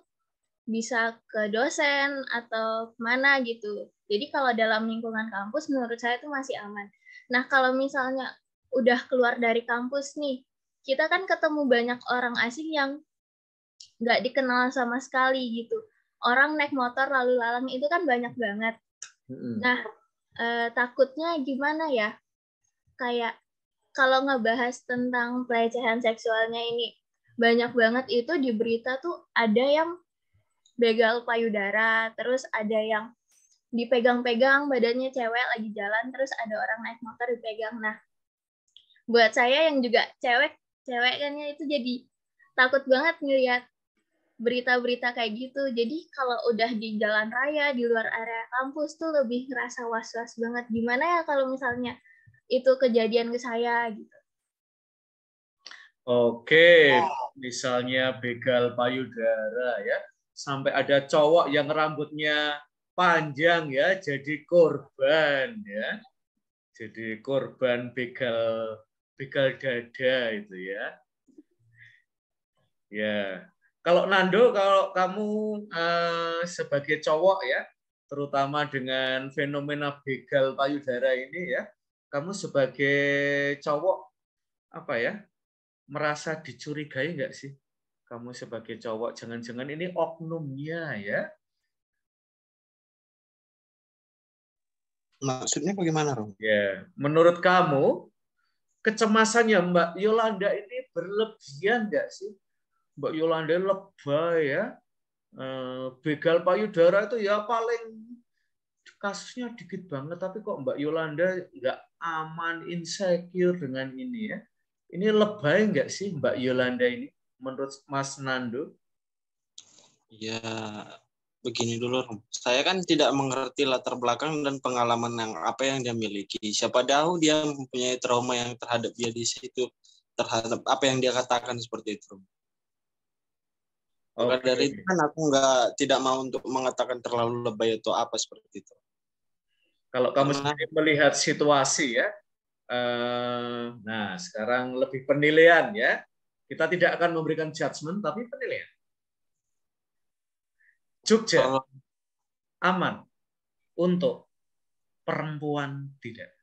bisa ke dosen atau kemana gitu. Jadi kalau dalam lingkungan kampus menurut saya itu masih aman. Nah kalau misalnya udah keluar dari kampus nih, kita kan ketemu banyak orang asing yang nggak dikenal sama sekali gitu. Orang naik motor lalu lalang itu kan banyak banget. Nah takutnya gimana ya? Kayak kalau ngebahas tentang pelecehan seksualnya ini, banyak banget itu di berita tuh ada yang begal payudara, terus ada yang dipegang-pegang badannya cewek lagi jalan, terus ada orang naik motor dipegang. Nah, buat saya yang juga cewek kan ya itu jadi takut banget ngeliat berita-berita kayak gitu. Jadi kalau udah di jalan raya, di luar area kampus tuh lebih ngerasa was-was banget. Gimana ya kalau misalnya itu kejadian ke saya gitu. Oke, misalnya begal payudara ya, sampai ada cowok yang rambutnya panjang ya, jadi korban ya, jadi korban begal dada itu ya. Ya, kalau Nando, kalau kamu sebagai cowok ya, terutama dengan fenomena begal payudara ini ya, kamu sebagai cowok apa ya? Merasa dicurigai nggak sih? Kamu sebagai cowok, jangan-jangan ini oknumnya ya? Maksudnya bagaimana, Rom? Ya, menurut kamu kecemasannya Mbak Yolanda ini berlebihan nggak sih? Mbak Yolanda lebay ya, begal payudara itu ya paling kasusnya dikit banget, tapi kok Mbak Yolanda nggak aman, insecure dengan ini ya? Ini lebay nggak sih Mbak Yolanda ini menurut Mas Nando? Ya, begini dulu, Rom. Saya kan tidak mengerti latar belakang dan pengalaman yang apa yang dia miliki. Siapa tahu dia mempunyai trauma yang terhadap dia di situ, terhadap apa yang dia katakan seperti itu, Rom. Maka dari itu kan aku tidak mau untuk mengatakan terlalu lebay atau apa seperti itu. Kalau kamu sendiri melihat situasi ya, nah sekarang lebih penilaian ya. Kita tidak akan memberikan judgement, tapi penilaian. Jogja aman untuk perempuan tidak?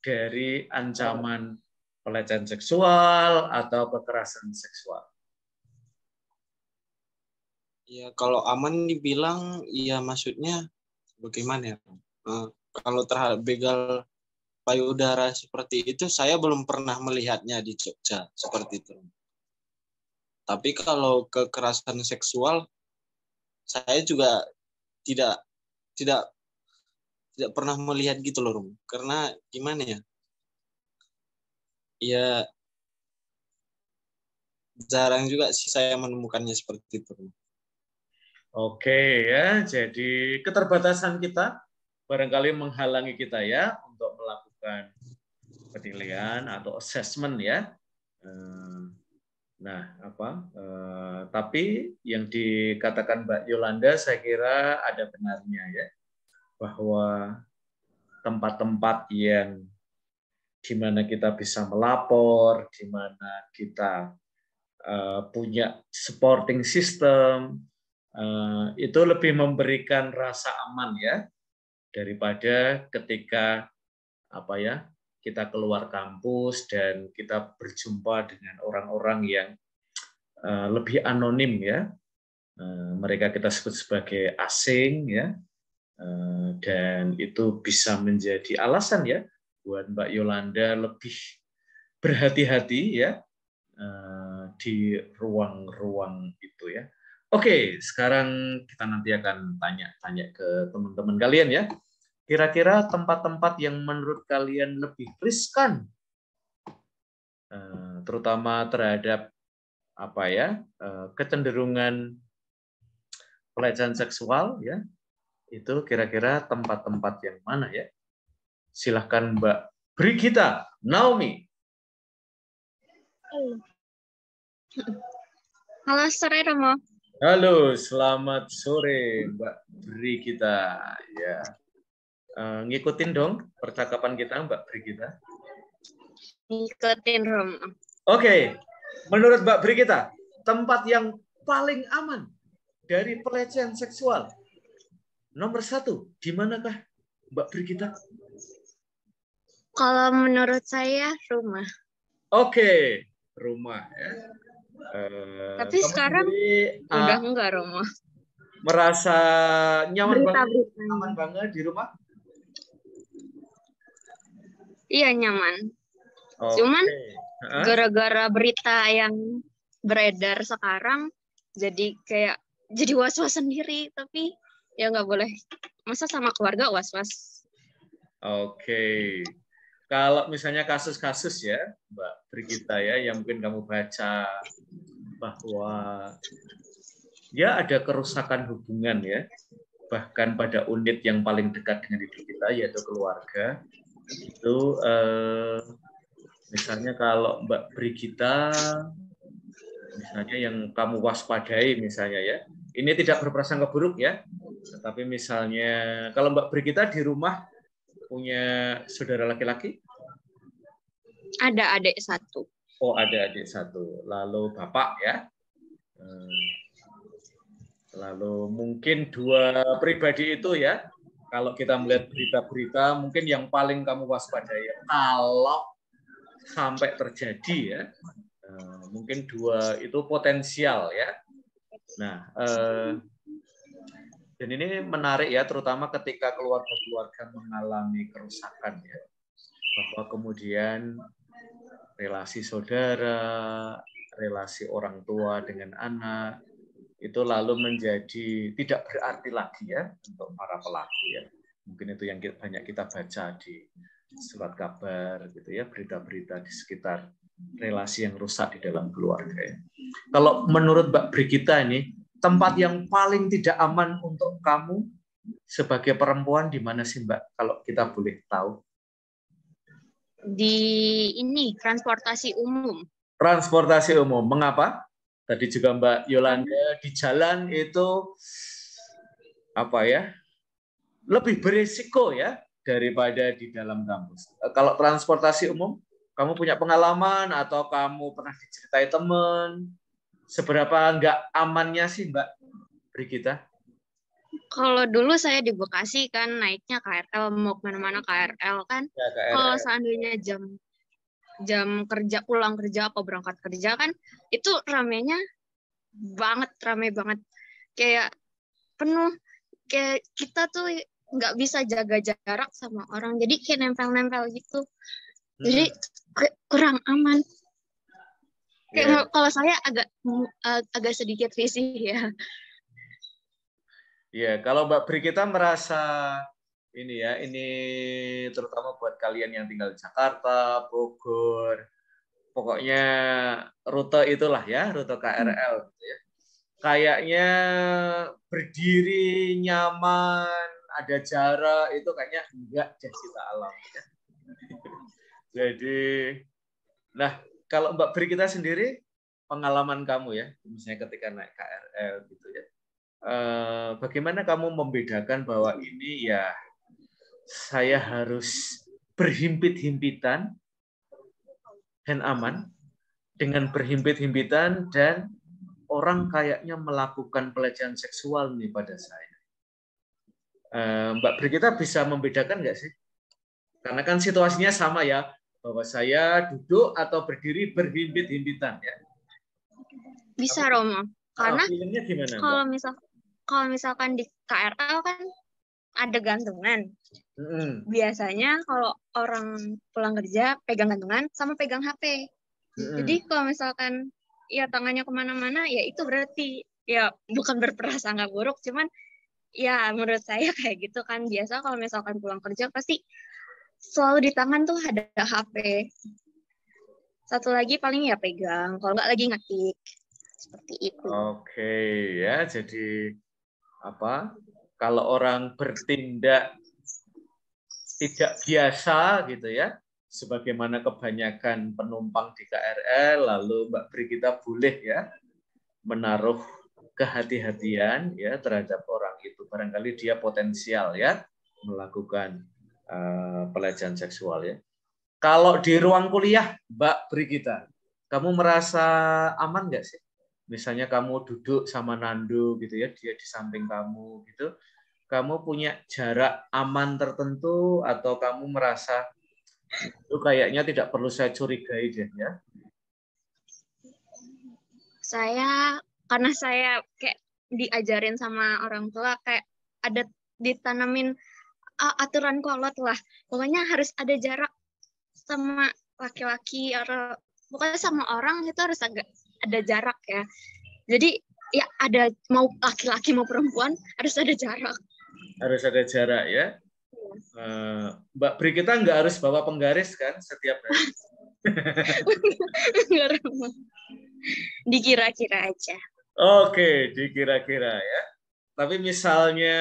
dari ancaman pelecehan seksual atau kekerasan seksual? Ya, kalau aman dibilang, ya maksudnya bagaimana ya? Kalau terhadap begal payudara seperti itu, saya belum pernah melihatnya di Jogja seperti itu. Tapi kalau kekerasan seksual, saya juga tidak pernah melihat gitu loh, Rum. Karena gimana ya? Ya jarang juga sih saya menemukannya seperti itu. Oke ya, jadi keterbatasan kita barangkali menghalangi kita ya untuk melakukan penilaian atau assessment ya. Nah, tapi yang dikatakan Mbak Yolanda saya kira ada benarnya ya, bahwa tempat-tempat yang di mana kita bisa melapor, di mana kita punya supporting system, itu lebih memberikan rasa aman ya daripada ketika kita keluar kampus dan kita berjumpa dengan orang-orang yang lebih anonim ya, mereka kita sebut sebagai asing ya, dan itu bisa menjadi alasan ya buat Mbak Yolanda lebih berhati-hati ya di ruang-ruang itu ya. Oke, sekarang kita nanti akan tanya-tanya ke teman-teman kalian ya. Kira-kira tempat-tempat yang menurut kalian lebih riskan, terutama terhadap kecenderungan pelecehan seksual ya, itu kira-kira tempat-tempat yang mana ya? Silahkan Mbak Brigita Naomi. Halo, sore Romo. Halo, selamat sore Mbak Brigita. Ya, ngikutin dong percakapan kita Mbak Brigita. Ngikutin Romo. Oke, menurut Mbak Brigita, tempat yang paling aman dari pelecehan seksual nomor 1, di manakah Mbak Brigita? Kalau menurut saya rumah. Oke, rumah ya. Tapi sekarang udah enggak Romo. Merasa nyaman banget di rumah? Iya, nyaman. Okay. Cuman gara-gara berita yang beredar sekarang jadi was-was sendiri, tapi ya nggak boleh. Masa sama keluarga was-was. Oke. Kalau misalnya kasus-kasus ya, Mbak Brigita ya, yang mungkin kamu baca bahwa ya ada kerusakan hubungan ya, bahkan pada unit yang paling dekat dengan hidup kita yaitu keluarga. Itu misalnya kalau Mbak Brigita misalnya yang kamu waspadai misalnya ya, ini tidak berprasangka buruk ya, tetapi misalnya kalau Mbak Brigita di rumah punya saudara laki-laki? Ada adik 1. Oh, ada adik 1. Lalu bapak ya? Lalu mungkin 2 pribadi itu ya, kalau kita melihat berita-berita, mungkin yang paling kamu waspadai kalau sampai terjadi ya, mungkin 2 itu potensial ya. Nah, dan ini menarik ya, terutama ketika keluarga-keluarga mengalami kerusakan ya, bahwa kemudian relasi saudara, relasi orang tua dengan anak, itu lalu menjadi tidak berarti lagi ya untuk para pelaku ya. Mungkin itu yang banyak kita baca di surat kabar gitu ya, berita-berita di sekitar relasi yang rusak di dalam keluarga ya. Kalau menurut Mbak Brigita ini, tempat yang paling tidak aman untuk kamu sebagai perempuan di mana sih Mbak, kalau kita boleh tahu? Di ini, transportasi umum. Transportasi umum, mengapa? Tadi juga Mbak Yolanda, di jalan itu lebih berisiko ya daripada di dalam kampus. Kalau transportasi umum, kamu punya pengalaman atau kamu pernah diceritai teman, seberapa nggak amannya sih Mbak Brigita? Kalau dulu saya di Bekasi kan naiknya KRL, mau kemana-mana KRL kan. Ya, Kalau KRL. seandainya jam kerja, pulang kerja atau berangkat kerja kan, itu rame banget. Kayak penuh, kayak kita tuh nggak bisa jaga jarak sama orang. Jadi kayak nempel-nempel gitu. Jadi kurang aman. Kayak kalau saya agak sedikit risih ya. Ya, kalau Mbak Brigita merasa ini ya, ini terutama buat kalian yang tinggal di Jakarta, Bogor, pokoknya rute itulah ya, rute KRL gitu ya. Kayaknya berdiri nyaman, ada jarak, itu kayaknya enggak deh kita alami ya. Jadi, nah kalau Mbak Brigita sendiri, pengalaman kamu ya, misalnya ketika naik KRL gitu ya, bagaimana kamu membedakan bahwa ini ya saya harus berhimpit-himpitan dan aman dengan berhimpit-himpitan dan orang kayaknya melakukan pelecehan seksual nih pada saya. Mbak Brigita bisa membedakan nggak sih? Karena kan situasinya sama ya, bahwa saya duduk atau berdiri berhimpit-himpitan ya. Bisa Romo, karena gimana, kalau misalkan di KRL kan ada gantungan. Biasanya kalau orang pulang kerja pegang gantungan sama pegang HP. Jadi kalau misalkan ya tangannya kemana-mana, ya itu berarti ya bukan berprasangka buruk, cuman ya menurut saya kayak gitu kan. Biasa kalau misalkan pulang kerja pasti selalu di tangan tuh ada HP. Satu lagi paling ya pegang, kalau nggak lagi ngetik. Seperti itu. Oke ya, jadi apa? Kalau orang bertindak tidak biasa gitu ya, sebagaimana kebanyakan penumpang di KRL, lalu Mbak Brigita boleh ya menaruh kehati-hatian ya terhadap orang itu. Barangkali dia potensial ya melakukan pelecehan seksual ya. Kalau di ruang kuliah, Mbak Brigita, kamu merasa aman nggak sih? Misalnya kamu duduk sama Nando gitu ya, dia di samping kamu gitu. Kamu punya jarak aman tertentu atau kamu merasa itu kayaknya tidak perlu saya curigai deh ya? Karena saya kayak diajarin sama orang tua, kayak ada ditanamin aturan kolot lah. Pokoknya harus ada jarak sama laki-laki atau pokoknya sama orang itu harus agak ada jarak ya. Jadi ya ada mau laki-laki mau perempuan harus ada jarak. Harus ada jarak ya. Mbak Brigita nggak harus bawa penggaris kan setiap hari? Dikira-kira aja. Oke, dikira-kira ya. Tapi misalnya,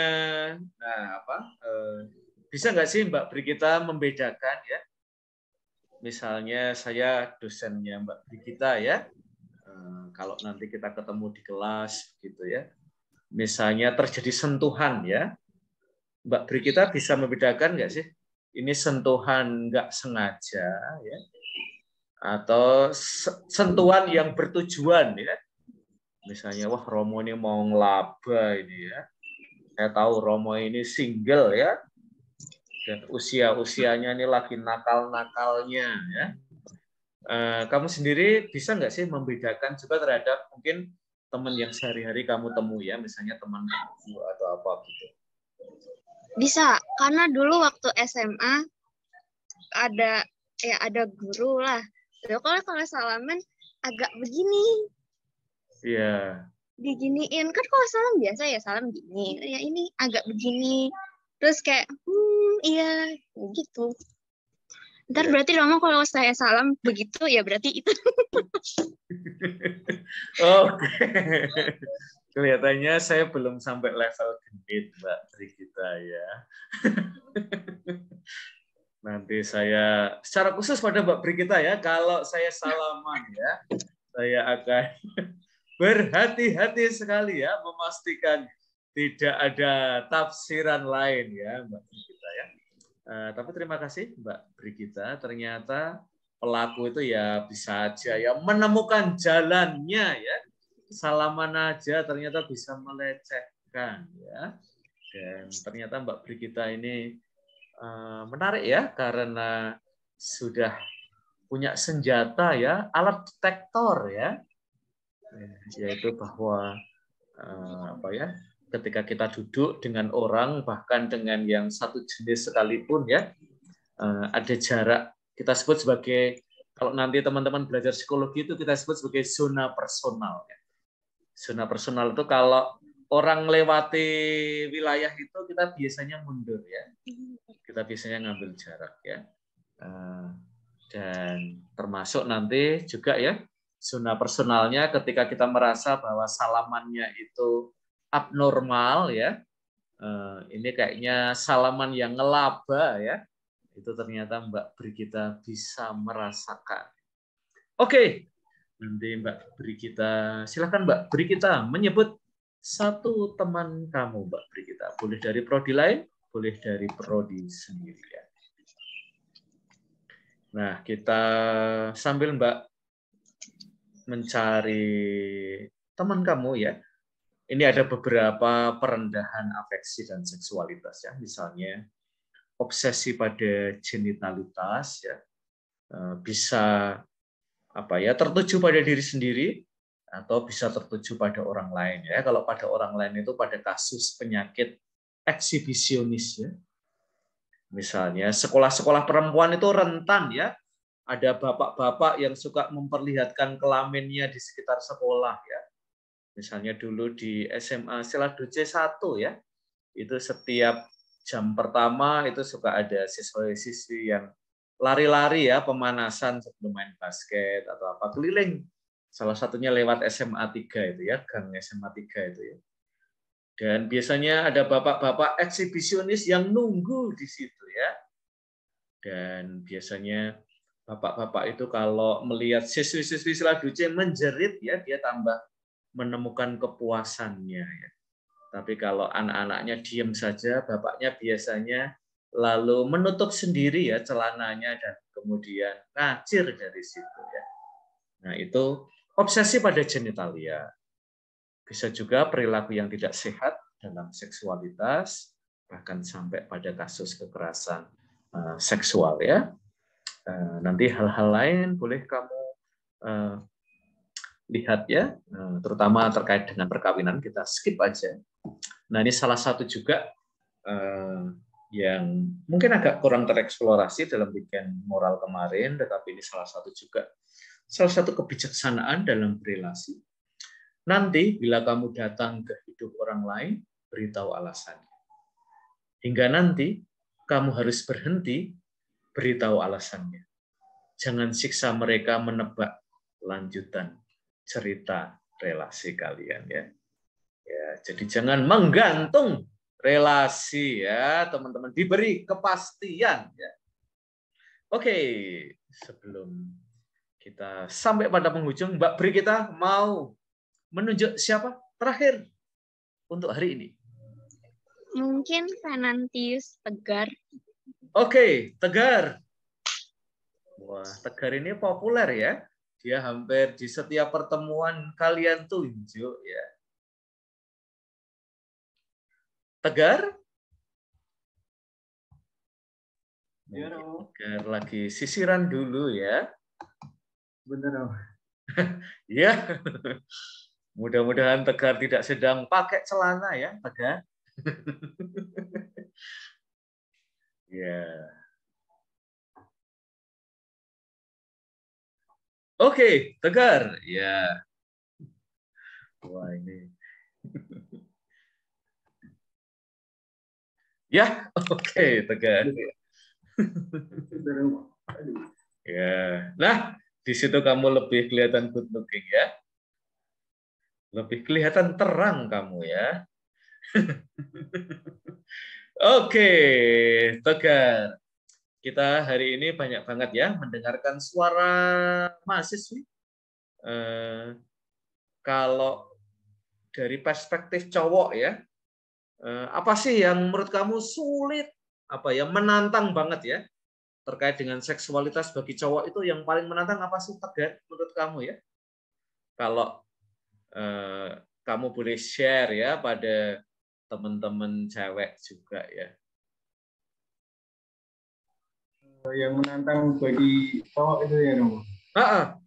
bisa nggak sih Mbak Brigita membedakan ya? Misalnya saya dosennya Mbak Brigita ya. Kalau nanti kita ketemu di kelas gitu ya. Misalnya terjadi sentuhan ya. Mbak Brigita bisa membedakan nggak sih? Ini sentuhan nggak sengaja ya. Atau sentuhan yang bertujuan ya. Misalnya, wah Romo ini mau ngelaba ini ya. Saya tahu Romo ini single ya. Dan usia-usianya ini lagi nakal-nakalnya ya. Kamu sendiri bisa nggak sih membedakan juga terhadap mungkin teman yang sehari-hari kamu temui ya, misalnya teman kamu atau apa gitu? Bisa, karena dulu waktu SMA ada guru lah. Kalau salaman agak begini. Iya. Diginiin kan kalau salam biasa ya salam gini. Ya ini agak begini. Terus kayak iya gitu. Ntar berarti Romo kalau saya salam begitu ya berarti itu. Oke. Kelihatannya saya belum sampai level genit Mbak Brigita ya. Nanti saya secara khusus pada Mbak Brigita ya, kalau saya salaman ya, saya akan berhati-hati sekali ya memastikan tidak ada tafsiran lain ya Mbak Brigita ya. Tapi terima kasih Mbak Brigita, ternyata pelaku itu ya bisa aja ya menemukan jalannya ya. Salaman aja ternyata bisa melecehkan ya. Dan ternyata Mbak Brigita ini menarik ya, karena sudah punya senjata ya, alat detektor ya, yaitu bahwa apa ya, ketika kita duduk dengan orang, bahkan dengan yang satu jenis sekalipun ya, ada jarak, kita sebut sebagai, kalau nanti teman-teman belajar psikologi itu kita sebut sebagai zona personal. Zona personal itu kalau orang lewati wilayah itu kita biasanya mundur ya, kita biasanya ngambil jarak ya, dan termasuk nanti juga ya zona personalnya ketika kita merasa bahwa salamannya itu abnormal ya, ini kayaknya salaman yang ngelaba ya, itu ternyata Mbak Brigita bisa merasakan. Oke, nanti Mbak Brigita, silakan Mbak Brigita menyebut satu teman kamu, Mbak Brigita. Boleh dari prodi lain, boleh dari prodi sendiri ya. Nah, kita sambil Mbak mencari teman kamu ya. Ini ada beberapa perendahan afeksi dan seksualitas ya. Misalnya obsesi pada genitalitas ya. Bisa apa ya, tertuju pada diri sendiri atau bisa tertuju pada orang lain ya. Kalau pada orang lain itu pada kasus penyakit eksibisionis ya. Misalnya sekolah-sekolah perempuan itu rentan ya. Ada bapak-bapak yang suka memperlihatkan kelaminnya di sekitar sekolah ya. Misalnya dulu di SMA Selado C1 ya. Itu setiap jam pertama itu suka ada siswa-siswi yang lari-lari ya, pemanasan sebelum main basket atau apa, keliling. Salah satunya lewat SMA 3 itu ya, gang SMA 3 itu ya. Dan biasanya ada bapak-bapak eksibisionis yang nunggu di situ ya. Dan biasanya bapak-bapak itu kalau melihat siswi-siswi Selado C menjerit ya, dia tambah menemukan kepuasannya ya. Tapi kalau anak-anaknya diam saja, bapaknya biasanya lalu menutup sendiri ya celananya dan kemudian ngacir dari situ ya. Nah, itu obsesi pada genitalia. Bisa juga perilaku yang tidak sehat dalam seksualitas, bahkan sampai pada kasus kekerasan seksual ya. Nanti hal-hal lain boleh kamu lihat ya, terutama terkait dengan perkawinan kita skip aja. Nah, ini salah satu juga yang mungkin agak kurang tereksplorasi dalam weekend moral kemarin, tetapi ini salah satu kebijaksanaan dalam berelasi. Nanti bila kamu datang ke hidup orang lain, beritahu alasannya. Hingga nanti kamu harus berhenti, beritahu alasannya. Jangan siksa mereka menebak lanjutan cerita relasi kalian ya. Ya, jadi jangan menggantung relasi ya, teman-teman. Diberi kepastian ya. Oke, sebelum kita sampai pada penghujung, Mbak Brigita mau menunjuk siapa terakhir untuk hari ini? Mungkin Venantius Tegar. Oke, Tegar. Wah, Tegar ini populer ya. Dia hampir di setiap pertemuan kalian tunjuk ya. Tegar? Ya, Tegar lagi sisiran dulu ya. Bener, Om. Ya. Mudah-mudahan Tegar tidak sedang pakai celana ya, Tegar. Ya. Oke, Tegar. Ya. Wah, ini. Ya, oke, Tegar. Ya. Nah, di situ kamu lebih kelihatan good looking ya. Lebih kelihatan terang kamu ya. Oke, Tegar. Kita hari ini banyak banget ya mendengarkan suara mahasiswi. Kalau dari perspektif cowok ya, apa sih yang menurut kamu sulit, apa ya, menantang banget ya terkait dengan seksualitas bagi cowok itu yang paling menantang apa sih, Tegar, menurut kamu ya? Kalau kamu boleh share ya pada teman-teman cewek juga ya. Yang menantang bagi cowok itu ya Romo. Ada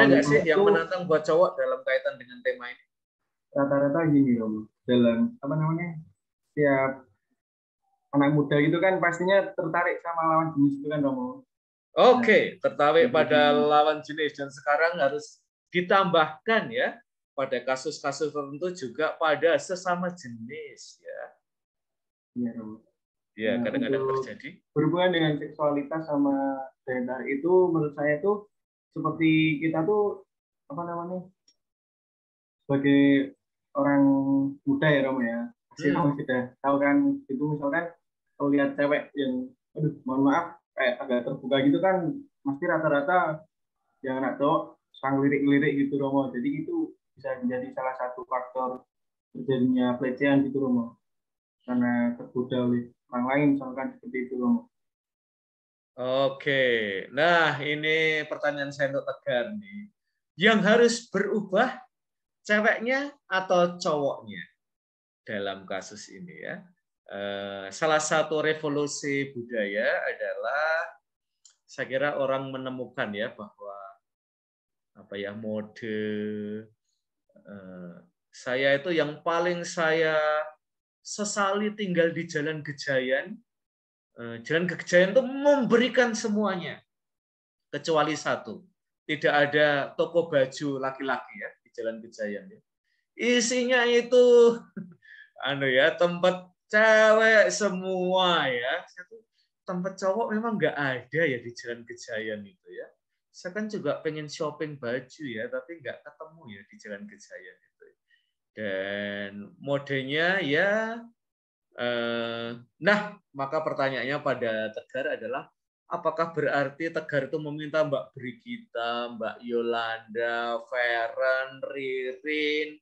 nggak sih yang menantang buat cowok dalam kaitan dengan tema ini? Rata-rata gini Romo, dalam apa namanya, tiap anak muda itu kan pastinya tertarik sama lawan jenis itu kan Romo. Oke, tertarik pada lawan jenis, dan sekarang harus ditambahkan ya pada kasus-kasus tertentu juga pada sesama jenis ya. Iya Romo. Ya, kadang-kadang terjadi. Berhubungan dengan seksualitas sama gender itu menurut saya itu seperti kita tuh apa namanya, sebagai orang muda ya Romo ya, pasti kamu sudah tahu kan, itu misalkan kalau lihat cewek yang aduh mohon maaf kayak agak terbuka gitu kan, pasti rata-rata yang anak cowok sang lirik-lirik gitu Romo, jadi itu bisa menjadi salah satu faktor terjadinya pelecehan gitu Romo, karena tergoda oleh orang lain misalkan seperti itu Romo. Oke, nah ini pertanyaan saya untuk Tegar nih. Yang harus berubah ceweknya atau cowoknya dalam kasus ini ya? Salah satu revolusi budaya adalah saya kira orang menemukan ya bahwa apa ya, mode saya itu yang paling saya sesali tinggal di Jalan Gejayan. Jalan Gejayan itu memberikan semuanya kecuali satu, tidak ada toko baju laki-laki ya di Jalan Gejayan ya. Isinya itu tempat cewek semua ya. Tempat cowok memang nggak ada ya di Jalan Gejayan itu ya. Saya kan juga pengen shopping baju ya, tapi nggak ketemu ya di Jalan Gejayan itu. Dan modenya ya, nah maka pertanyaannya pada Tegar adalah, apakah berarti Tegar itu meminta Mbak Brigita, Mbak Yolanda, Feren, Ririn,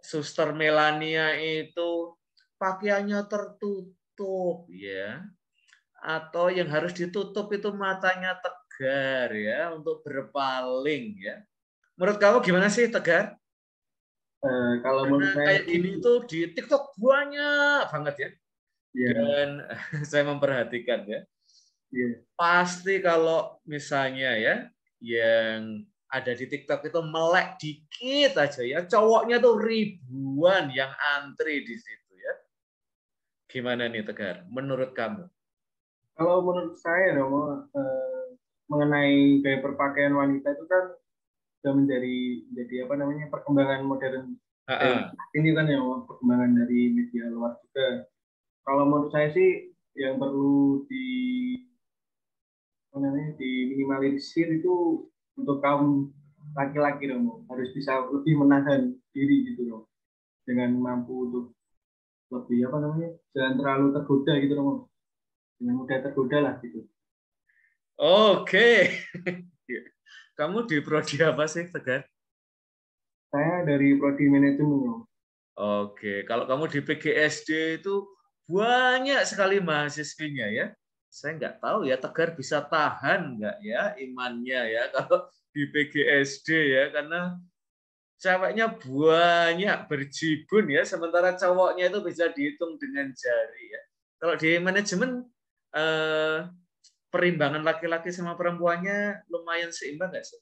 Suster Melania itu pakaiannya tertutup ya, atau yang harus ditutup itu matanya Tegar ya untuk berpaling ya? Menurut kamu gimana sih Tegar? Kalau menurut saya kayak gini tuh di TikTok banyak banget ya. Dan saya memperhatikan ya. Pasti kalau misalnya ya yang ada di TikTok itu melek dikit aja ya, cowoknya tuh ribuan yang antri di situ ya. Gimana nih Tegar? Menurut kamu? Kalau menurut saya Romo, mengenai gaya berpakaian wanita itu kan sudah menjadi apa namanya, perkembangan modern ini kan ya, perkembangan dari media luar juga. Kalau menurut saya sih yang perlu diminimalisir itu untuk kaum laki-laki Romo, harus bisa lebih menahan diri gitu loh, dengan mampu untuk lebih apa namanya, jangan terlalu tergoda gitu Romo, dengan mudah tergoda lah gitu. Oke. Kamu di prodi apa sih, Tegar? Saya dari prodi manajemen. Oke, kalau kamu di PGSD itu banyak sekali mahasiswinya ya. Saya nggak tahu ya Tegar bisa tahan nggak ya imannya ya kalau di PGSD ya, karena ceweknya banyak berjibun ya, sementara cowoknya itu bisa dihitung dengan jari ya. Kalau di manajemen perimbangan laki-laki sama perempuannya lumayan seimbang nggak sih?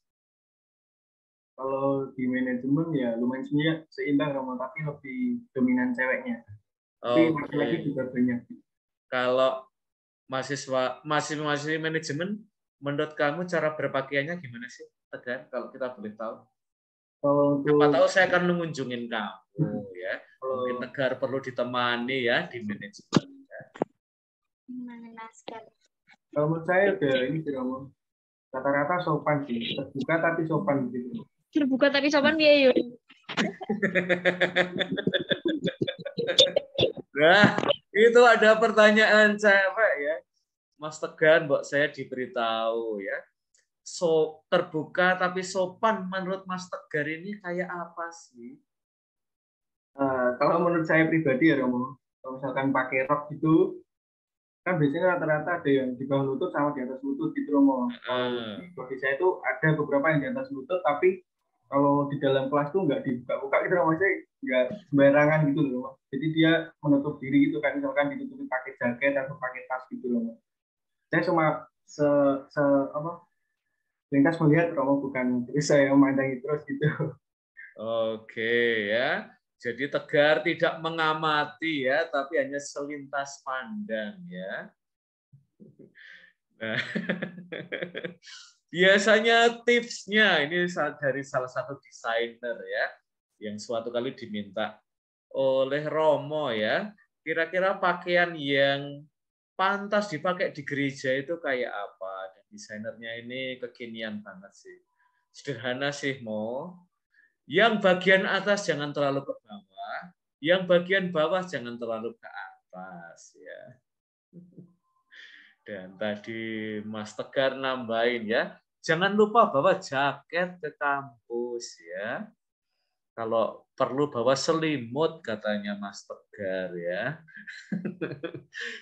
Kalau di manajemen ya lumayan seimbang Romo, tapi lebih dominan ceweknya. Tapi laki-laki juga banyak. Kalau mahasiswa manajemen, menurut kamu cara berpakaiannya gimana sih, Tegar? Kalau kita boleh tahu. Siapa tahu saya akan mengunjungin kamu ya. Mungkin Tegar perlu ditemani ya di manajemen. Kalau menurut saya udah ini sih Romo, rata-rata sopan sih, terbuka tapi sopan gitu. Terbuka tapi sopan dia yuk. Nah, itu ada pertanyaan cewek ya, Mas Tegar, mbok saya diberitahu ya. Terbuka tapi sopan, menurut Mas Tegar ini kayak apa sih? Kalau menurut saya pribadi ya Romo, kalau misalkan pakai rok gitu, kan biasanya rata-rata ada yang di bawah lutut sama di atas lutut gitu Romo. Kalau di bagi saya itu ada beberapa yang di atas lutut, tapi kalau di dalam kelas tuh nggak dibuka-buka gitu loh, maksudnya nggak sembarangan gitu loh. Jadi dia menutup diri gitu kan, misalkan ditutupi pakai jaket atau pakai tas gitu loh. Saya cuma lintas melihat Romo, bukan terus saya memandangi terus gitu. Oke ya. Jadi Tegar tidak mengamati ya, tapi hanya selintas pandang ya. Nah, biasanya tipsnya ini dari salah satu desainer ya, yang suatu kali diminta oleh Romo ya, kira-kira pakaian yang pantas dipakai di gereja itu kayak apa? Dan desainernya ini kekinian banget sih. Sederhana sih, Mo. Yang bagian atas jangan terlalu ke bawah, yang bagian bawah jangan terlalu ke atas ya. Dan tadi Mas Tegar nambahin ya, jangan lupa bawa jaket ke kampus ya. Kalau perlu bawa selimut katanya Mas Tegar ya.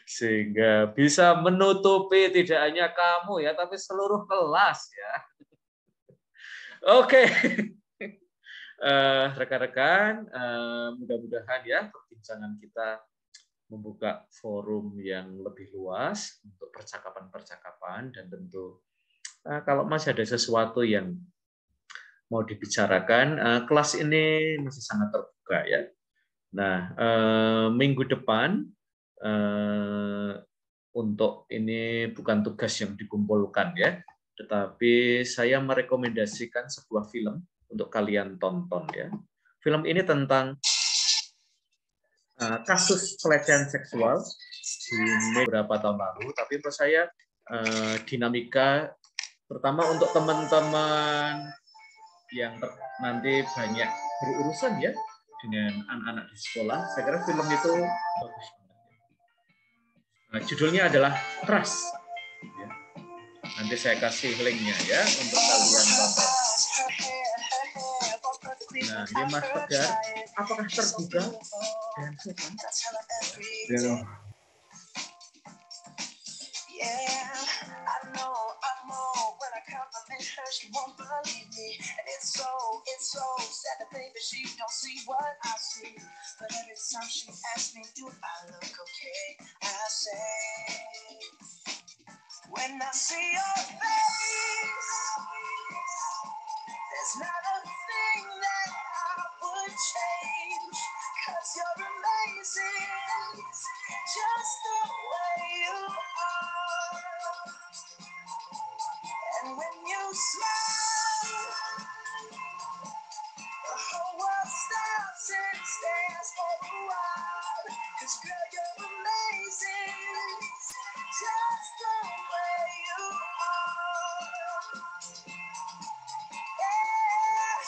Sehingga bisa menutupi tidak hanya kamu ya, tapi seluruh kelas ya. Oke. Rekan-rekan, mudah-mudahan ya perbincangan kita membuka forum yang lebih luas untuk percakapan-percakapan, dan tentu kalau masih ada sesuatu yang mau dibicarakan, kelas ini masih sangat terbuka ya. Nah, minggu depan untuk ini bukan tugas yang dikumpulkan ya, tetapi saya merekomendasikan sebuah film untuk kalian tonton ya. Film ini tentang kasus pelecehan seksual di beberapa tahun lalu, tapi menurut saya dinamika, terutama untuk teman-teman yang nanti banyak berurusan ya dengan anak-anak di sekolah, saya kira film itu bagus banget. Judulnya adalah Trust. Ya. Nanti saya kasih linknya ya untuk kalian tonton. Nah, ini Mas Tegar, apakah terbuka dengan sopan? Ya. When I see your face, there's not a thing that I would change, 'cause you're amazing, just the way you are. And when you smile, the whole world stops and stares for a while, 'cause girl, you're amazing, just the way you are. Yeah.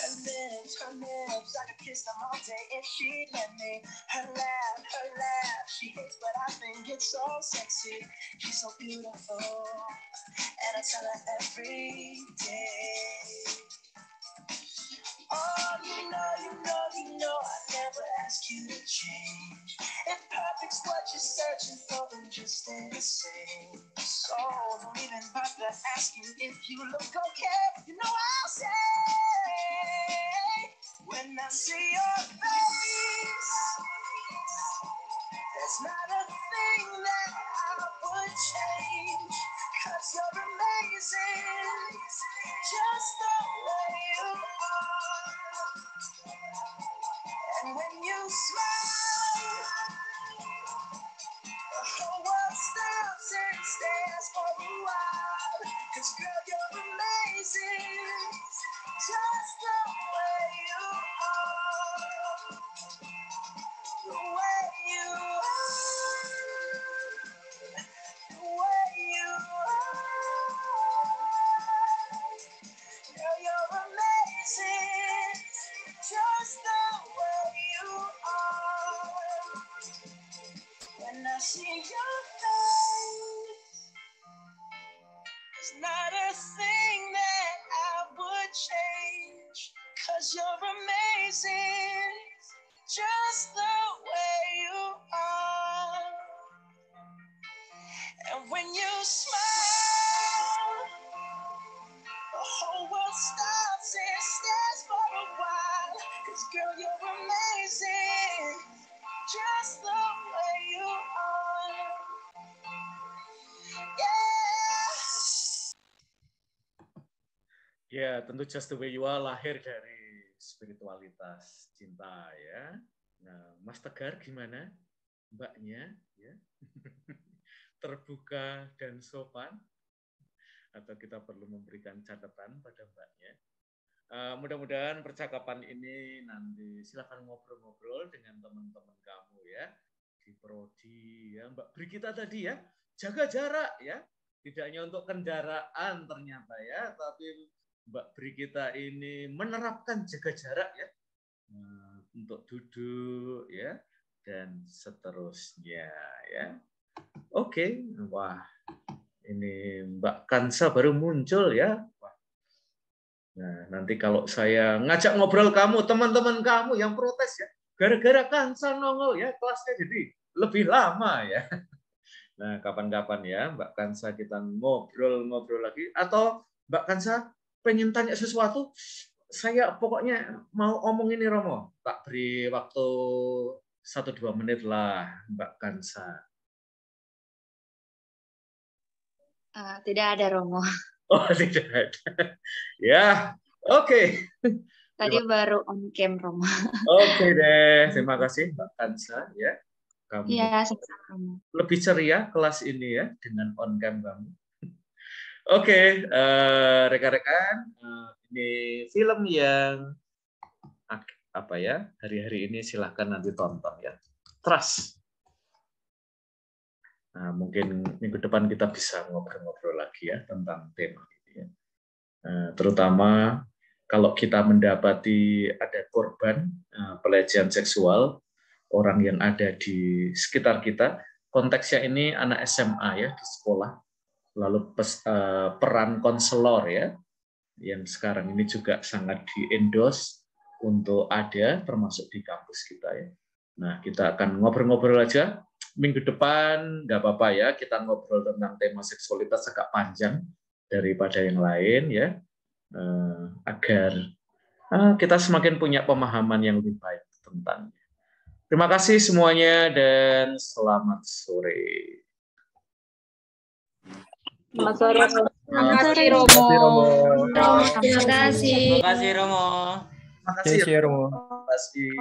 Her lips, I could kiss them all day if she'd let me. Her laugh, she hates but I think it's so sexy. She's so beautiful, and I tell her every day. Oh, you know, I never ask you to change. If perfect's what you're searching for, then just stay the same. So don't even bother asking if you look okay. You know I'll say, when I see your face, there's not a thing that I would change, 'cause you're amazing, just the way you are. And when you smile, the whole world stops and stares for a while, 'cause girl, you're amazing, just the way you are. The way you are. The way you are. Girl, you're amazing, just the way you are. When I see your face, there's not a thing that I would change, 'cause you're amazing, Ya, tentu Just the Way You Are lahir dari spiritualitas cinta ya. Nah, Mas Tegar gimana? Mbaknya ya. Terbuka dan sopan atau kita perlu memberikan catatan pada mbaknya? Mudah-mudahan percakapan ini nanti silakan ngobrol-ngobrol dengan teman-teman kamu ya di prodi ya. Mbak Brigita tadi ya, jaga jarak ya. Tidak hanya untuk kendaraan ternyata ya, tapi Mbak Brigita ini menerapkan jaga jarak ya, untuk duduk ya, dan seterusnya ya. Oke, wah ini Mbak Kansa baru muncul ya. Wah. Nah, nanti kalau saya ngajak ngobrol kamu, teman-teman kamu yang protes ya, gara-gara Kansa nongol ya, kelasnya jadi lebih lama ya. Nah, kapan-kapan ya Mbak Kansa kita ngobrol-ngobrol lagi, atau Mbak Kansa pengen tanya sesuatu, saya pokoknya mau omong ini Romo, tak beri waktu 1-2 menit lah Mbak Kansa. Tidak ada Romo. Oh tidak ada. Ya, oke. Tadi baru on cam Romo. Oke deh, terima kasih Mbak Kansa ya. Kamu ya, sama-sama. Lebih ceria kelas ini ya dengan on cam kamu. Oke, rekan-rekan, ini film yang apa ya, hari-hari ini silahkan nanti tonton ya. Trust. Nah, mungkin minggu depan kita bisa ngobrol-ngobrol lagi ya tentang tema ini ya. Terutama kalau kita mendapati ada korban pelecehan seksual, orang yang ada di sekitar kita, konteksnya ini anak SMA ya di sekolah. Lalu peran konselor ya, yang sekarang ini juga sangat di-endorse untuk ada, termasuk di kampus kita ya. Nah, kita akan ngobrol-ngobrol aja. Minggu depan, nggak apa-apa ya, kita ngobrol tentang tema seksualitas agak panjang daripada yang lain ya, agar kita semakin punya pemahaman yang lebih baik tentangnya. Terima kasih semuanya dan selamat sore. Selamat sore. Terima kasih Romo. Terima kasih. Terima kasih Romo. Terima kasih Romo. Terima kasih.